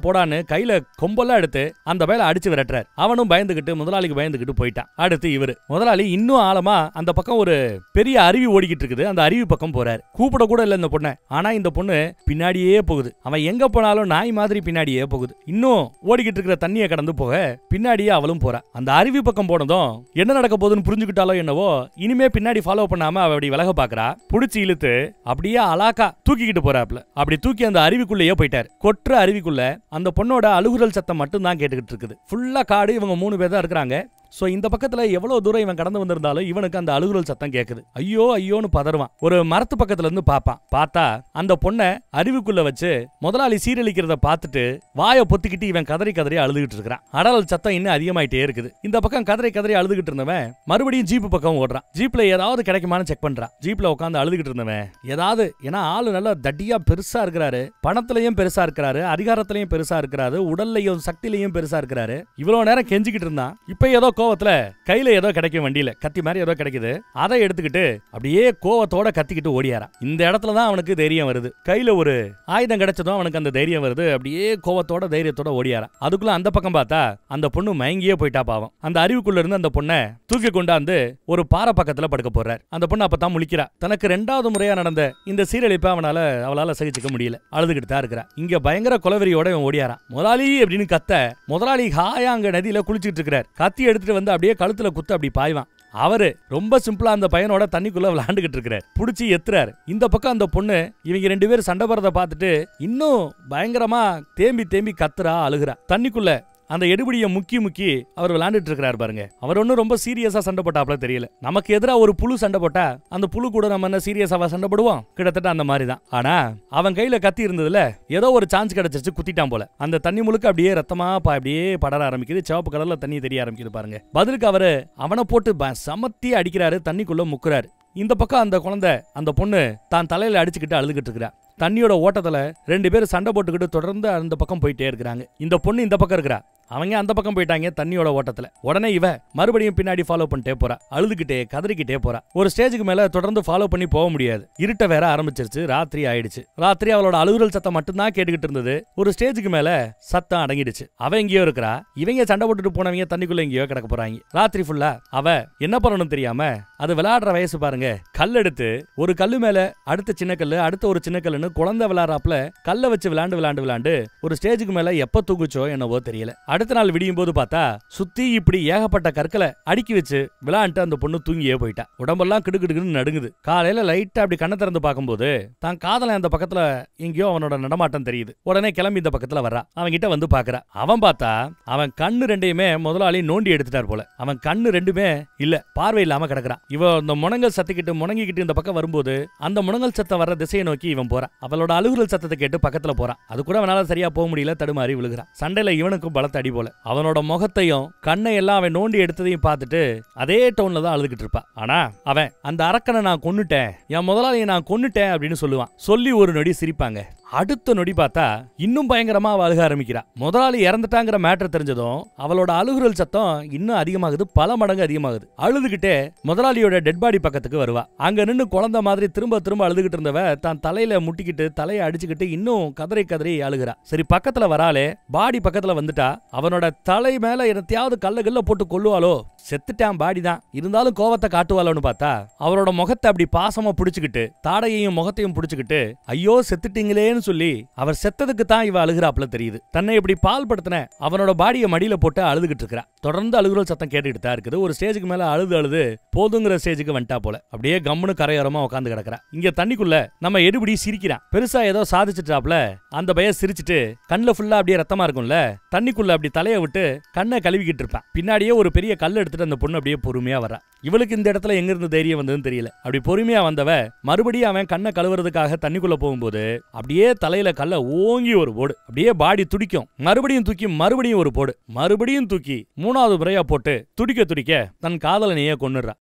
போடான்னு கையில கொம்பெல்லாம் எடுத்து அந்த பையில அடிச்சு விரட்டுறாரு. அவனும் பயந்துகிட்டு முதலாளிக்கு பயந்துகிட்டு போயிட்டான். அடுத்து இவரு முதலாளி இன்னும் ஆழமா அந்த பக்கம் ஒரு பெரிய அருவி ஓடிக்கிட்டு இருக்குது. அந்த அருவி பக்கம் போறாரு. கூப்பிட கூட இல்ல இந்த பொண்ணை. ஆனா இந்த பொண்ணு பின்னாடியே போகுது. அவன் எங்க போனாலும் நாய் மாதிரி பின்னாடியே போகுது. இன்னும் ஓடிக்கிட்டு இருக்கிற தண்ணியை கடந்து போக பின்னாடியே அவளும் போறா. அந்த அருவி பக்கம் போனதும் என்ன நடக்க போகுதுன்னு புரிஞ்சுக்கிட்டு என்னவோ இனிமே பின்னாடி ஃபாலோ பண்ணாம அவ அப்படி விலக பாக்குறா. புடிச்சு இழுத்து அப்படியே அலாக்கா தூக்கிக்கிட்டு போறாப்ல. அப்படி தூக்கி அந்த அருவிக்குள்ளேயே போயிட்டாரு. கொற்ற அருவிக்குள்ள அந்த பொண்ணோட அழுகுரல் சத்தம் மட்டும் தான் கேட்டுக்கிட்டு இருக்குது. ஃபுல்லா காடு. இவங்க 3 பேர் தான் இருக்கிறாங்க. சோ இந்த பக்கத்துல எவ்வளவு தூரம் இவன் கடந்து வந்திருந்தாலும் இவனுக்கு அந்த அழுகுரல் சத்தம் கேக்குது. ஐயோன்னு பதறுவான். ஒரு மரத்து பக்கத்துல இருந்து பாப்பான். பார்த்தா அந்த பொண்ணை அருவிக்குள்ள வச்சு முதலாளி சீரழிக்கிறத பார்த்துட்டு வாயை பொத்திக்கிட்டு இவன் கதறி அழுதுகிட்டு இருக்கிறான். அடல் சத்தம் இன்னும் அதிகமாயிட்டே இருக்குது. இந்த பக்கம் கதறி அழுதுகிட்டு இருந்தவன் மறுபடியும் ஜீப்பு பக்கம் ஓடுறான். ஜீப்ல ஏதாவது கிடைக்குமான்னு செக் பண்றான். ஜீப்ல உட்காந்து அழுதுகிட்டு இருந்தவன் ஏதாவது, ஏன்னா ஆளு நல்லா தட்டியா பெருசா இருக்கிறாரு, பணத்திலையும் பெருசா இருக்கிறாரு, அதிகாரத்திலையும் பெருசா இருக்கிறாரு, உடல்லையும் சக்திலையும் பெருசா இருக்கிறாரு. இவ்வளவு நேரம் கெஞ்சிக்கிட்டு இருந்தான். இப்ப ஏதோ கோவத்துல கையில ஏதோ கிடைக்கும், வண்டியில கத்தி மாதிரி ஏதோ கிடைக்குது. அதை எடுத்துக்கிட்டு அப்படியே கோவத்தோட கத்திக்கிட்டு ஓடியாரான். இந்த இடத்துலதான் அவனுக்கு தைரியம் வருது. கையில ஒரு ஆயுதம் கிடைச்சதும் அவனுக்கு அந்த தைரியம் வருது. அப்படியே கோவத்தோட தைரியத்தோட ஓடியாரான். அதுக்குள்ள அந்த பக்கம் பார்த்தா அந்த பொண்ணு மயங்கியே போயிட்டா பாவம். அந்த அருவிக்குள்ள இருந்து அந்த பொண்ணை தூக்கி கொண்டாந்து ஒரு பாறை பக்கத்துல படுக்க போறார். அந்த பொண்ணு அப்பதான் முழிக்கிறா. தனக்கு 2வது முறையா நடந்த இந்த சீரழிப்பை அவளால சகிச்சுக்க முடியல. அழுதுகிட்டு தான் இருக்கிறா. இங்க பயங்கர கொலவெறியோட இவன் ஓடியாரான். முதலாளி அப்படின்னு கத்த, முதலாளி ஹாயா அங்க நதியில குளிச்சுட்டு இருக்கிறார். கத்தி எடுத்துட்டு வந்து அப்படியே கழுத்துல குத்து அப்படி பாய்வான். அவரு ரொம்ப சிம்பிளா அந்த பையனோட தண்ணிக்குள்ள விளையாண்டுகிட்டு இருக்கிறார். புடிச்சு எத்துறாரு. இந்த பக்கம் அந்த பொண்ணு இவங்க 2 பேரும் சண்டை போறத பார்த்துட்டு இன்னும் பயங்கரமா தேம்பி கத்துறா, அழுகுறா. தண்ணிக்குள்ள அந்த எடுபடியை முக்கி அவர் விளையாண்டுட்டு இருக்கிறார் பாருங்க. அவர் ஒன்னும் ரொம்ப சீரியஸா சண்டை போட்டாப்ல தெரியல. நமக்கு எதிரா ஒரு புழு சண்டை போட்டா அந்த புழு கூட நம்ம என்ன சீரியஸாவா சண்டை போடுவோம்? கிட்டத்தட்ட அந்த மாதிரி தான். ஆனா அவன் கையில கத்தி இருந்ததுல ஏதோ ஒரு சான்ஸ் கிடைச்சிருச்சு, குத்திட்டான் போல. அந்த தண்ணி முழுக்க அப்படியே ரத்தமா அப்படியே படர ஆரம்பிக்குது. சிவப்பு கலர்ல தண்ணி தெரிய ஆரம்பிக்குது பாருங்க. பதிலுக்கு அவரு அவனை போட்டு சமத்தி அடிக்கிறாரு, தண்ணிக்குள்ள முக்குறாரு. இந்த பக்கம் அந்த குழந்தை அந்த பொண்ணு தான் தலையில அடிச்சுக்கிட்டு அழுதுகிட்டு இருக்கிறா. தண்ணியோட ஓட்டத்துல 2 பேரும் சண்டை போட்டுக்கிட்டு தொடர்ந்து அந்த பக்கம் போயிட்டே இருக்கிறாங்க. இந்த பொண்ணு இந்த பக்கம் இருக்கிறா. அவங்க அந்த பக்கம் போயிட்டாங்க தண்ணியோட ஓட்டத்துல. உடனே இவ மறுபடியும் பின்னாடி ஃபாலோ பண்ணிட்டே போறா. அழுதுகிட்டே கதறிக்கிட்டே போறா. ஒரு ஸ்டேஜுக்கு மேல தொடர்ந்து ஃபாலோ பண்ணி போக முடியாது. இருட்ட வேற ஆரம்பிச்சிருச்சு. ராத்திரி ஆயிடுச்சு. ராத்திரி அவளோட அழுகுரல் சத்தம் மட்டும்தான் கேட்டுக்கிட்டு இருந்தது. ஒரு ஸ்டேஜுக்கு மேல சத்தம் அடங்கிடுச்சு. அவ எங்கேயோ இருக்கிறா. இவங்க சண்டை போட்டுட்டு போனவங்க தண்ணிக்குள்ள எங்கேயோ கிடக்க போறாங்க. ராத்திரி ஃபுல்லா அவ என்ன பண்ணணும் தெரியாம, அது விளையாடுற வயசு பாருங்க, கல் எடுத்து ஒரு கல்லு மேல அடுத்த சின்ன கல்லு, அடுத்த ஒரு சின்ன கல்லுன்னு குழந்தை விளையாடுறாப்ல கல்ல வச்சு விளையாண்டு ஒரு ஸ்டேஜுக்கு மேல எப்ப தூக்குச்சோ என்னவோ தெரியல. அடுத்த நாள் விடியும் போது பார்த்தா சுத்தி இப்படி ஏகப்பட்ட கற்களை அடுக்கி வச்சு விளையாண்டு அந்த பொண்ணு தூங்கியே போயிட்டா. உடம்பெல்லாம் கிடுகிடுன்னு நடுங்குது. காலையில லைட்டா அப்படி கண்ணை திறந்து பார்க்கும்போது தான் காதல அந்த பக்கத்துல எங்கேயோ அவனோட நடமாட்டம் தெரியுது. உடனே கிளம்பி இந்த பக்கத்துல வர்றா. அவன் கிட்ட வந்து பாக்குறா. அவன் பார்த்தா அவன் கண்ணு 2யுமே முதலாளி நோண்டி எடுத்துட்டார் போல. அவன் கண்ணு 2மே இல்ல, பார்வை இல்லாம கிடக்குறான். இவன் அந்த முனங்கல் சத்திக்கிட்டு முணங்கிக்கிட்டு இந்த பக்கம் வரும்போது அந்த முனங்கல் சத்தம் வர்ற திசையை நோக்கி இவன் போறான். அவளோட அழுகுரல் சத்தத்தை கேட்டு பக்கத்துல போறான். அது கூட அவனால சரியா போக முடியல, தடுமாறி விழுகிறான். சண்டையில இவனுக்கும் பலத்த அடி போல. அவனோட முகத்தையும் கண்ணை எல்லாம் அவன் நோண்டி எடுத்ததையும் பார்த்துட்டு அதே டோன்ல தான் அழுதுகிட்டு இருப்பான். ஆனா அவன் அந்த அரக்கனை நான் கொன்னுட்டேன், என் முதலாளியை நான் கொன்னுட்டேன் அப்படின்னு சொல்லுவான். சொல்லி ஒரு நொடி சிரிப்பாங்க. அடுத்த நொடி பார்த்தா இன்னும் பயங்கரமா அவ அழுக ஆரம்பிக்கிறா. முதலாளி இறந்துட்டாங்கிற மேட்டர் தெரிஞ்சதும் அவளோட அழுகுரல் சத்தம் இன்னும் அதிகமாகுது, பல மடங்கு அதிகமாகுது. அழுதுகிட்டே முதலாளியோட டெட் பாடி பக்கத்துக்கு வருவா. அங்க நின்னு குழந்தை மாதிரி திரும்ப திரும்ப அழுதுகிட்டு இருந்தவ தான் தலையில முட்டிக்கிட்டு தலையை அடிச்சுக்கிட்டு இன்னும் கதறி கதறி அழுகிறா. சரி, பக்கத்துல வராலே, பாடி பக்கத்துல வந்துட்டா அவனோட தலை மேல என்னத்தையாவது கல்ல போட்டு கொல்லுவாளோ, செத்துட்டான் பாடி தான் இருந்தாலும் கோவத்தை காட்டுவாளோன்னு பார்த்தா அவரோட முகத்தை அப்படி பாசமா புடிச்சுக்கிட்டு தாடையையும் முகத்தையும் புடிச்சுக்கிட்டு ஐயோ செத்துட்டீங்களேன்னு சொல்லி அவர் செத்ததுக்கு தான் இவ அழுகிறாப்ல தெரியுது. தன்னை இப்படி பால் படுத்தின அவனோட பாடியை மடியில போட்டு அழுதுகிட்டு இருக்கா. தொடர்ந்து அழுகுறல் சத்தம் கேட்டுக்கிட்டு தான் இருக்குது. ஒரு ஸ்டேஜுக்கு மேல அழுது போதுங்கிற ஸ்டேஜுக்கு வந்துட்டா போல. அப்படியே கம்முன்னு கரையோரமா உட்காந்து கிடக்குறா. இங்க தண்ணிக்குள்ள நம்ம எடுபடி சிரிக்கிறான். பெருசா ஏதோ சாதிச்சுட்டாப்ல அந்த பையன் சிரிச்சுட்டு கண்ணுல ஃபுல்லா அப்படியே ரத்தமா இருக்கும்ல, தண்ணிக்குள்ள அப்படி தலையை விட்டு கண்ணை கழுவிக்கிட்டு இருப்பான். பின்னாடியே ஒரு பெரிய கல் எடுத்துட்டு அந்த பொண்ணு அப்படியே பொறுமையா வரா. இவளுக்கு இந்த இடத்துல எங்க இருந்து தைரியம் வந்ததுன்னு தெரியல. அப்படி பொறுமையா வந்தவ மறுபடியும் அவன் கண்ணை கழுவுறதுக்காக தண்ணிக்குள்ள போகும்போது அப்படியே தலையில கல்ல ஓங்கி ஒரு போடு. அப்படியே பாடி துடிக்கும். மறுபடியும் தூக்கி மறுபடியும் ஒரு போடு. மறுபடியும் தூக்கி மூணாவது முறையா போட்டு துடிக்க துடிக்க தன் காதலனையே கொன்னுடுறா.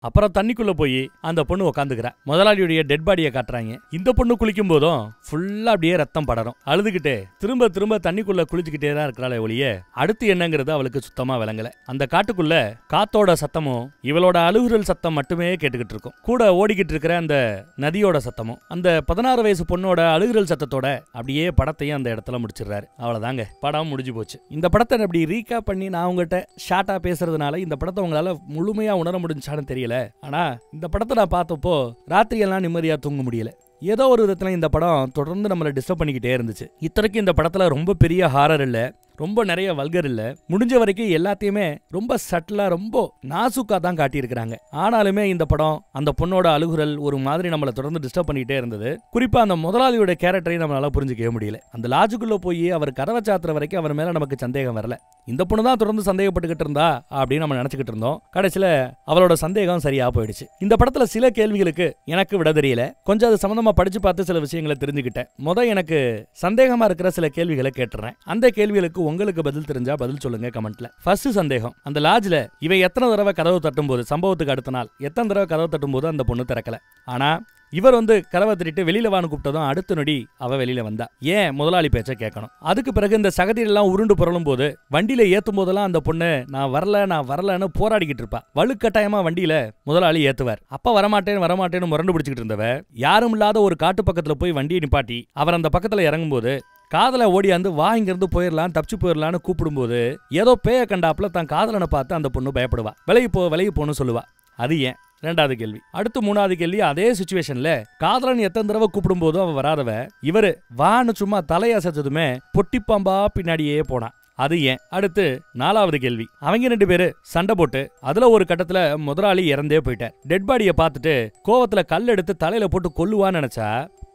அப்புறம் தண்ணிக்குள்ள போய் அந்த பொண்ணு உட்காந்துக்கிறா. முதலாளியுடைய டெட் பாடியை காட்டுறாங்க. இந்த பொண்ணு குளிக்கும் போதும் ஃபுல்லா அப்படியே ரத்தம் படரும். அழுதுகிட்டே திரும்ப திரும்ப தண்ணிக்குள்ள குளிச்சுக்கிட்டே தான் இருக்கிறாளே ஒழிய அடுத்து என்னங்கிறது அவளுக்கு சுத்தமா விளங்கல. அந்த காட்டுக்குள்ள காத்தோட சத்தமும் இவளோட அழுகுரல் சத்தம் மட்டுமே கேட்டுக்கிட்டு இருக்கும். கூட ஓடிக்கிட்டு இருக்கிற அந்த நதியோட சத்தமும் அந்த 16 வயசு பொண்ணோட அழுகுரல் சத்தத்தோட அப்படியே படத்தையும் அந்த இடத்துல முடிச்சிடுறாரு. அவ்வளவுதாங்க, படம் முடிஞ்சு போச்சு. இந்த படத்தை அப்படி ரீகேப் பண்ணி நான் உங்ககிட்ட ஷார்ட்டா பேசுறதுனால இந்த படத்தை உங்களால முழுமையா உணர முடிஞ்சான்னு தெரியல. ஆனா இந்த படத்தை நான் பார்த்தப்போ ராத்திரியெல்லாம் நிம்மதியா தூங்க முடியல. ஏதோ ஒரு விதத்துல இந்த படம் தொடர்ந்து நம்மளை டிஸ்டர்ப் பண்ணிக்கிட்டே இருந்துச்சு. இத்தனைக்கும் இந்த படத்துல ரொம்ப பெரிய ஹாரர் இல்ல, ரொம்ப நிறைய வல்கர் இல்ல, முடிஞ்ச வரைக்கும் எல்லாத்தையுமே ரொம்ப சட்டிலா ரொம்ப நாசுக்கா தான் காட்டியிருக்கிறாங்க. ஆனாலுமே இந்த படம் அந்த பொண்ணோட அழுகுரல் ஒரு மாதிரி நம்மளை தொடர்ந்து டிஸ்டர்ப் பண்ணிக்கிட்டே இருந்தது. குறிப்பா அந்த முதலாளியோட கேரக்டரையும் நம்மளால புரிஞ்சுக்கவே முடியல. அந்த லாஜுக்குள்ள போய் அவர் கதவை சாத்துற வரைக்கும் அவர் மேல நமக்கு சந்தேகம் வரல. இந்த பொண்ணு தான் தொடர்ந்து சந்தேகப்பட்டுக்கிட்டு இருந்தா அப்படின்னு நம்ம நினைச்சுக்கிட்டு இருந்தோம். கடைசியில அவளோட சந்தேகம் சரியா போயிடுச்சு. இந்த படத்துல சில கேள்விகளுக்கு எனக்கு விட தெரியல. கொஞ்சம் அது சம்பந்தமா படிச்சு பார்த்து சில விஷயங்களை தெரிஞ்சுக்கிட்டேன். எனக்கு சந்தேகமா இருக்கிற சில கேள்விகளை கேட்டுறேன். அந்த கேள்விகளுக்கு உங்களுக்கு பதில் தெரிஞ்சா பதில் சொல்லுங்க கமெண்ட்ல. ஃபர்ஸ்ட் சந்தேகம், அந்த லாட்ஜ்ல இவ எத்தனை தடவை கதவு தட்டும் போது, சம்பவத்துக்கு அடுத்த நாள் எத்தனை தடவை கதவு தட்டும் போது அந்த பொண்ணு திறக்கல. ஆனா இவர் கதவை தட்டிட்டு வெளியில வான்னு கூப்பிட்டதும் அடுத்த நொடி அவ வெளியில வந்தா. ஏன் முதலாளி பேச்ச கேட்கணும். அதுக்கு பிறகு இந்த சகதியெல்லாம் உருண்டு புரளும் போது வண்டியில ஏத்தும் போதெல்லாம் அந்த பொண்ணு நான் வரலன்னு போராடிக்கிட்டு இருப்பா. வலுக்கட்டாயமா வண்டியில முதலாளி ஏத்துவார். அப்ப வரமாட்டேன்னு முரண்டு பிடிச்சிக்கிட்டு இருந்தவ யாரும் இல்லாத ஒரு காட்டு பக்கத்துல போய் வண்டியை நிப்பாட்டி அவர் அந்த பக்கத்துல இறங்கும் போது காதலை ஓடியாந்து வா இங்கிருந்து போயிடலாம், தப்பிச்சு போயிடலான்னு கூப்பிடும்போது ஏதோ பேய கண்டாப்புல தான் காதலனை பார்த்து அந்த பொண்ணு பயப்படுவா. விலகி போன்னு சொல்லுவா. அது ஏன்? ரெண்டாவது கேள்வி. அடுத்து மூணாவது கேள்வி, அதே சிச்சுவேஷன்ல காதலன் எத்தனை தடவை கூப்பிடும் போதும் அவ வராதவ இவரு வான்னு சும்மா தலையசைச்சதுமே பொட்டிப்பாம்பா பின்னாடியே போனா. அது ஏன்? அடுத்து நாலாவது கேள்வி, அவங்க 2 பேரு சண்டை போட்டு அதுல ஒரு கட்டத்துல முதலாளி இறந்தே போயிட்டார். டெட் பாடியை பார்த்துட்டு கோவத்துல கல் எடுத்து தலையில போட்டு கொல்லுவான்னு நினைச்சா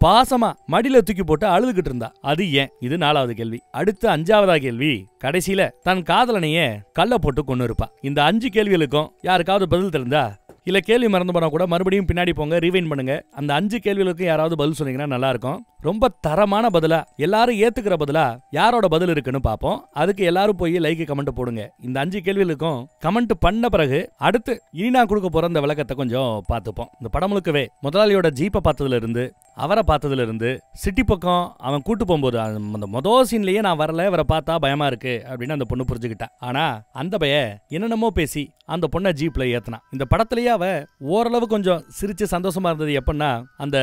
பாசமா மடியில தூக்கி போட்டு அழுதுகிட்டு இருந்தா. அது ஏன்? இது நாலாவது கேள்வி. அடுத்து அஞ்சாவதா கேள்வி, கடைசியில தன் காதலனையே கல்ல போட்டு கொண்டு இருப்பா. இந்த 5 கேள்விகளுக்கும் யாருக்காவது பதில் தெரிஞ்சா, இல்ல கேள்வி மறந்து போனா கூட மறுபடியும் பின்னாடி போங்க, ரீவைண்ட் பண்ணுங்க. அந்த 5 கேள்விகளுக்கும் யாராவது பதில் சொன்னீங்கன்னா நல்லா இருக்கும். ரொம்ப தரமான பதிலா, எல்லாரும் ஏத்துக்கிற பதிலா யாரோட பதில் இருக்குன்னு பாப்போம். அதுக்கு எல்லாரும் போய் லைக் கமெண்ட் போடுங்க. இந்த 5 கேள்விகளுக்கும் கமெண்ட் பண்ண பிறகு அடுத்து இனி நான் கொடுக்க போற இந்த விளக்கத்தை கொஞ்சம் பார்த்துப்போம். இந்த படம் முழுக்கவே முதலாளியோட ஜீப்பை பார்த்ததுல இருந்து, அவரை பார்த்ததுல இருந்து, சிட்டி பக்கம் அவன் கூட்டு போகும்போது அந்த மொதல் சீன்லயே நான் வரல, இவரை பார்த்தா பயமா இருக்கு அப்படின்னு அந்த பொண்ணு புரிஞ்சுக்கிட்டா. ஆனா அந்த பைய என்னென்னமோ பேசி அந்த பொண்ணை ஜீப்ல ஏத்தினா. இந்த படத்திலேயே அவ ஓரளவு கொஞ்சம் சிரிச்சு சந்தோஷமா இருந்தது எப்பன்னா, அந்த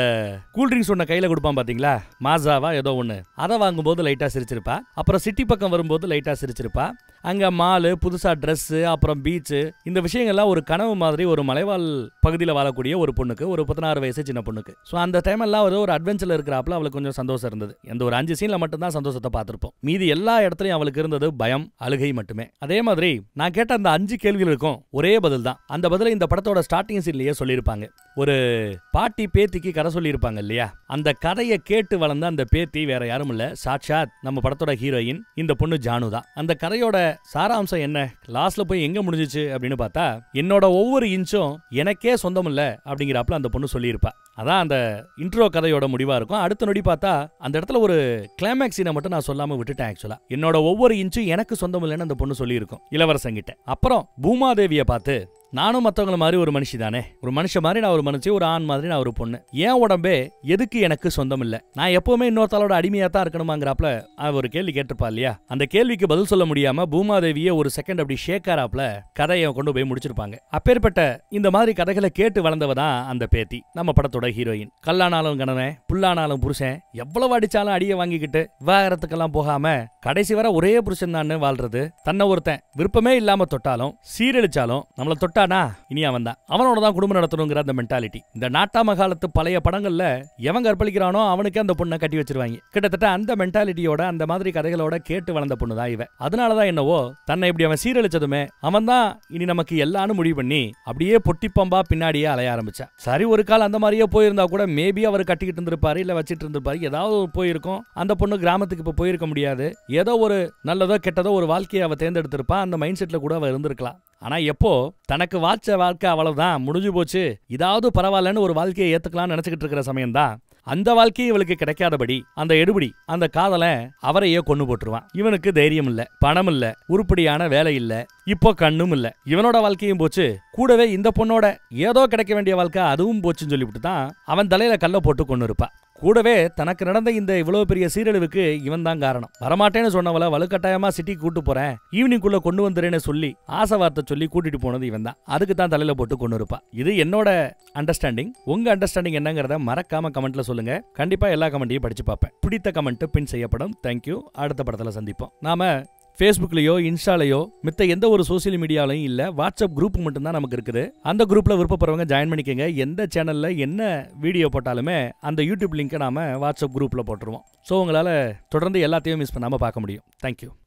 கூல்ட்ரிங்க்ஸ் ஒன்ன கையில கொடுப்பான் பாத்தீங்களா, மாசாவா ஏதோ ஒண்ணு, அதை வாங்கும்போது லைட்டா சிரிச்சிருப்பா. அப்புறம் சிட்டி பக்கம் வரும்போது லைட்டா சிரிச்சிருப்பா. அங்க மாலு, புதுசா ட்ரெஸ், அப்புறம் பீச், இந்த விஷயங்கள்லாம் ஒரு கனவு மாதிரி ஒரு மலைவாழ் பகுதியில் வாழக்கூடிய ஒரு பொண்ணுக்கு, ஒரு 16 வயசு சின்ன பொண்ணுக்கு. ஸோ அந்த டைம் எல்லாம் ஒரு அட்வென்ச்சர்ல இருக்கிறாப்புல அவளுக்கு கொஞ்சம் சந்தோஷம் இருந்தது. எந்த ஒரு 5 சீன்ல மட்டும்தான் சந்தோஷத்தை பார்த்திருப்போம். மீதி எல்லா இடத்துலயும் அவளுக்கு இருந்தது பயம், அழுகை மட்டுமே. அதே மாதிரி நான் கேட்ட அந்த 5 கேள்விகளுக்கும் ஒரே பதில் தான். அந்த பதிலை இந்த படத்தோட ஸ்டார்டிங் சீன்லயே சொல்லியிருப்பாங்க. ஒரு பாட்டி பேத்திக்கு கதை சொல்லியிருப்பாங்க இல்லையா, அந்த கதையை கேட்டு வளர்ந்த அந்த பேத்தி வேற யாரும் இல்ல, சாட்சாத் நம்ம படத்தோட ஹீரோயின் இந்த பொண்ணு ஜானு தான். அந்த கதையோட சாராம்சம் என்ன, லாஸ்ட்ல போய் எங்க முடிஞ்சிச்சு அப்படின்னு பார்த்தா, என்னோட ஒவ்வொரு இன்ச்சும் எனக்கே சொந்தம் இல்ல அப்படிங்கிறாப்புல அந்த பொண்ணு சொல்லியிருப்பா. அதான் அந்த இன்ட்ரோ கதையோட முடிவா இருக்கும். அடுத்த நொடி பார்த்தா அந்த இடத்துல ஒரு கிளைமேக்ஸ் சீனை மட்டும் நான் சொல்லாம விட்டுட்டேன். ஆக்சுவலா என்னோட ஒவ்வொரு இன்ச்சும் எனக்கு சொந்தம் இல்லைன்னு அந்த பொண்ணு சொல்லியிருக்கும் இளவரசங்கிட்ட. அப்புறம் பூமாதேவியை பார்த்து நானும் மத்தவங்கள மாதிரி ஒரு மனுஷி தானே, ஒரு மனுஷன் மாதிரி நான் ஒரு மனுஷி, ஒரு ஆண் மாதிரி நான் ஒரு பொண்ணு. ஏன் உடம்பே எதுக்கு எனக்கு சொந்தம் இல்ல, நான் எப்பவுமே இன்னொருத்தாளோட அடிமையா தான் இருக்கணுமாங்கிறாப்ல ஒரு கேள்வி கேட்டிருப்பா இல்லையா? அந்த கேள்விக்கு பதில் சொல்ல முடியாம பூமாதேவியே ஒரு செகண்ட் அப்படி ஷேக் ஆறாப்ல கதையை கொண்டு போய் முடிச்சிருப்பாங்க. அப்பேற்பட்ட இந்த மாதிரி கதைகளை கேட்டு வளர்ந்தவ தான் அந்த பேத்தி, நம்ம படத்தோட ஹீரோயின். கல்லானாலும் கணவன், புல்லானாலும் புருஷன், எவ்வளவு அடிச்சாலும் அடியை வாங்கிக்கிட்டு விவாகரத்துக்கெல்லாம் போகாம கடைசி வரை ஒரே புருஷன் தான் வாழ்றது. தன்னை ஒருத்தன் விருப்பமே இல்லாம தொட்டாலும் சீரழிச்சாலும் நம்மள தொட்டானா இனி அவன் தான், அவனோட தான் குடும்பம் நடத்தணுங்கிற அந்த மென்டாலிட்டி. இந்த நாட்டாம காலத்து பழைய படங்கள்ல எவன் கற்பழிக்கிறானோ அவனுக்கு அந்த பொண்ணை கட்டி வச்சிருவாங்க. கிட்டத்தட்ட அந்த மென்டாலிட்டியோட அந்த மாதிரி கதைகளோட கேட்டு வளர்ந்த பொண்ணு தான் இவ. அதனாலதான் என்னவோ தன்னை இப்படி அவன் சீரழிச்சதுமே அவன் தான் இனி நமக்கு எல்லாரும் முடிவு பண்ணி அப்படியே பொட்டிப்பம்பா பின்னாடியே அலைய ஆரம்பிச்சா. சரி, ஒரு கால் அந்த மாதிரியே போயிருந்தா கூட மேபி அவர் கட்டிக்கிட்டு இருந்திருப்பாரு, இல்ல வச்சிட்டு இருந்திருப்பாரு, ஏதாவது போயிருக்கும். அந்த பொண்ணு கிராமத்துக்கு இப்ப போயிருக்க முடியாது. ஏதோ ஒரு நல்லதோ கெட்டதோ ஒரு வாழ்க்கையை அவ தேர்ந்தெடுத்திருப்பா. அந்த மைண்ட் செட்ல கூட அவ இருந்திருக்கலாம். ஆனா எப்போ தனக்கு வாச்ச வாழ்க்கை அவ்வளவுதான் முடிஞ்சு போச்சு, இதாவது பரவாயில்லன்னு ஒரு வாழ்க்கையை ஏத்துக்கலாம்னு நினைச்சுக்கிட்டு இருக்கிற சமயம் தான் அந்த வாழ்க்கையை இவளுக்கு கிடைக்காதபடி அந்த எடுபடி அந்த காதலன் அவரையே கொண்டு போட்டுருவான். இவனுக்கு தைரியம் இல்ல, பணம் இல்ல, உருப்படியான வேலை இல்ல, இப்போ கண்ணும் இல்ல. இவனோட வாழ்க்கையும் போச்சு, கூடவே இந்த பொண்ணோட ஏதோ கிடைக்க வேண்டிய வாழ்க்கை அதுவும் போச்சுன்னு சொல்லிவிட்டு தான் அவன் தலையில கல்ல போட்டு கொண்டு இருப்பா. கூடவே தனக்கு நடந்த இந்த இவ்வளவு பெரிய சீரழிவுக்கு இவன் தான் காரணம். வரமாட்டேன்னு சொன்னவள வலுக்கட்டாயமா சிட்டிக்கு கூட்டு போறேன், ஈவினிங்குள்ள கொண்டு வந்துறேன்னு சொல்லி ஆசை வார்த்தை சொல்லி கூட்டிட்டு போனது இவன் தான். அதுக்கு தான் தலையில போட்டு கொண்டு இருப்பா. இது என்னோட அண்டர்ஸ்டாண்டிங். உங்க அண்டர்ஸ்டாண்டிங் என்னங்கறத மறக்காம கமெண்ட்ல சொல்லுங்க. கண்டிப்பா எல்லா கமெண்ட்டையும் படிச்சு பார்ப்பேன். பிடித்த கமெண்ட் பின் செய்யப்படும். தேங்க்யூ. அடுத்த படத்துல சந்திப்போம். நாம ஃபேஸ்புக்லயோ இன்ஸ்டாலையோ மித்த எந்த ஒரு சோசியல் மீடியாலையும் இல்ல, வாட்ஸ்அப் குரூப் மட்டும் தான் நமக்கு இருக்குது. அந்த குரூப்ல விருப்பப்படுறவங்க ஜாயின் பண்ணிக்கங்க. எந்த சேனல்ல என்ன வீடியோ போட்டாலுமே அந்த யூடியூப் லிங்கை நாம வாட்ஸ்அப் குரூப்ல போட்டுருவோம். ஸோ உங்களால தொடர்ந்து எல்லாத்தையும் மிஸ் பண்ணாம பார்க்க முடியும். தேங்க்யூ.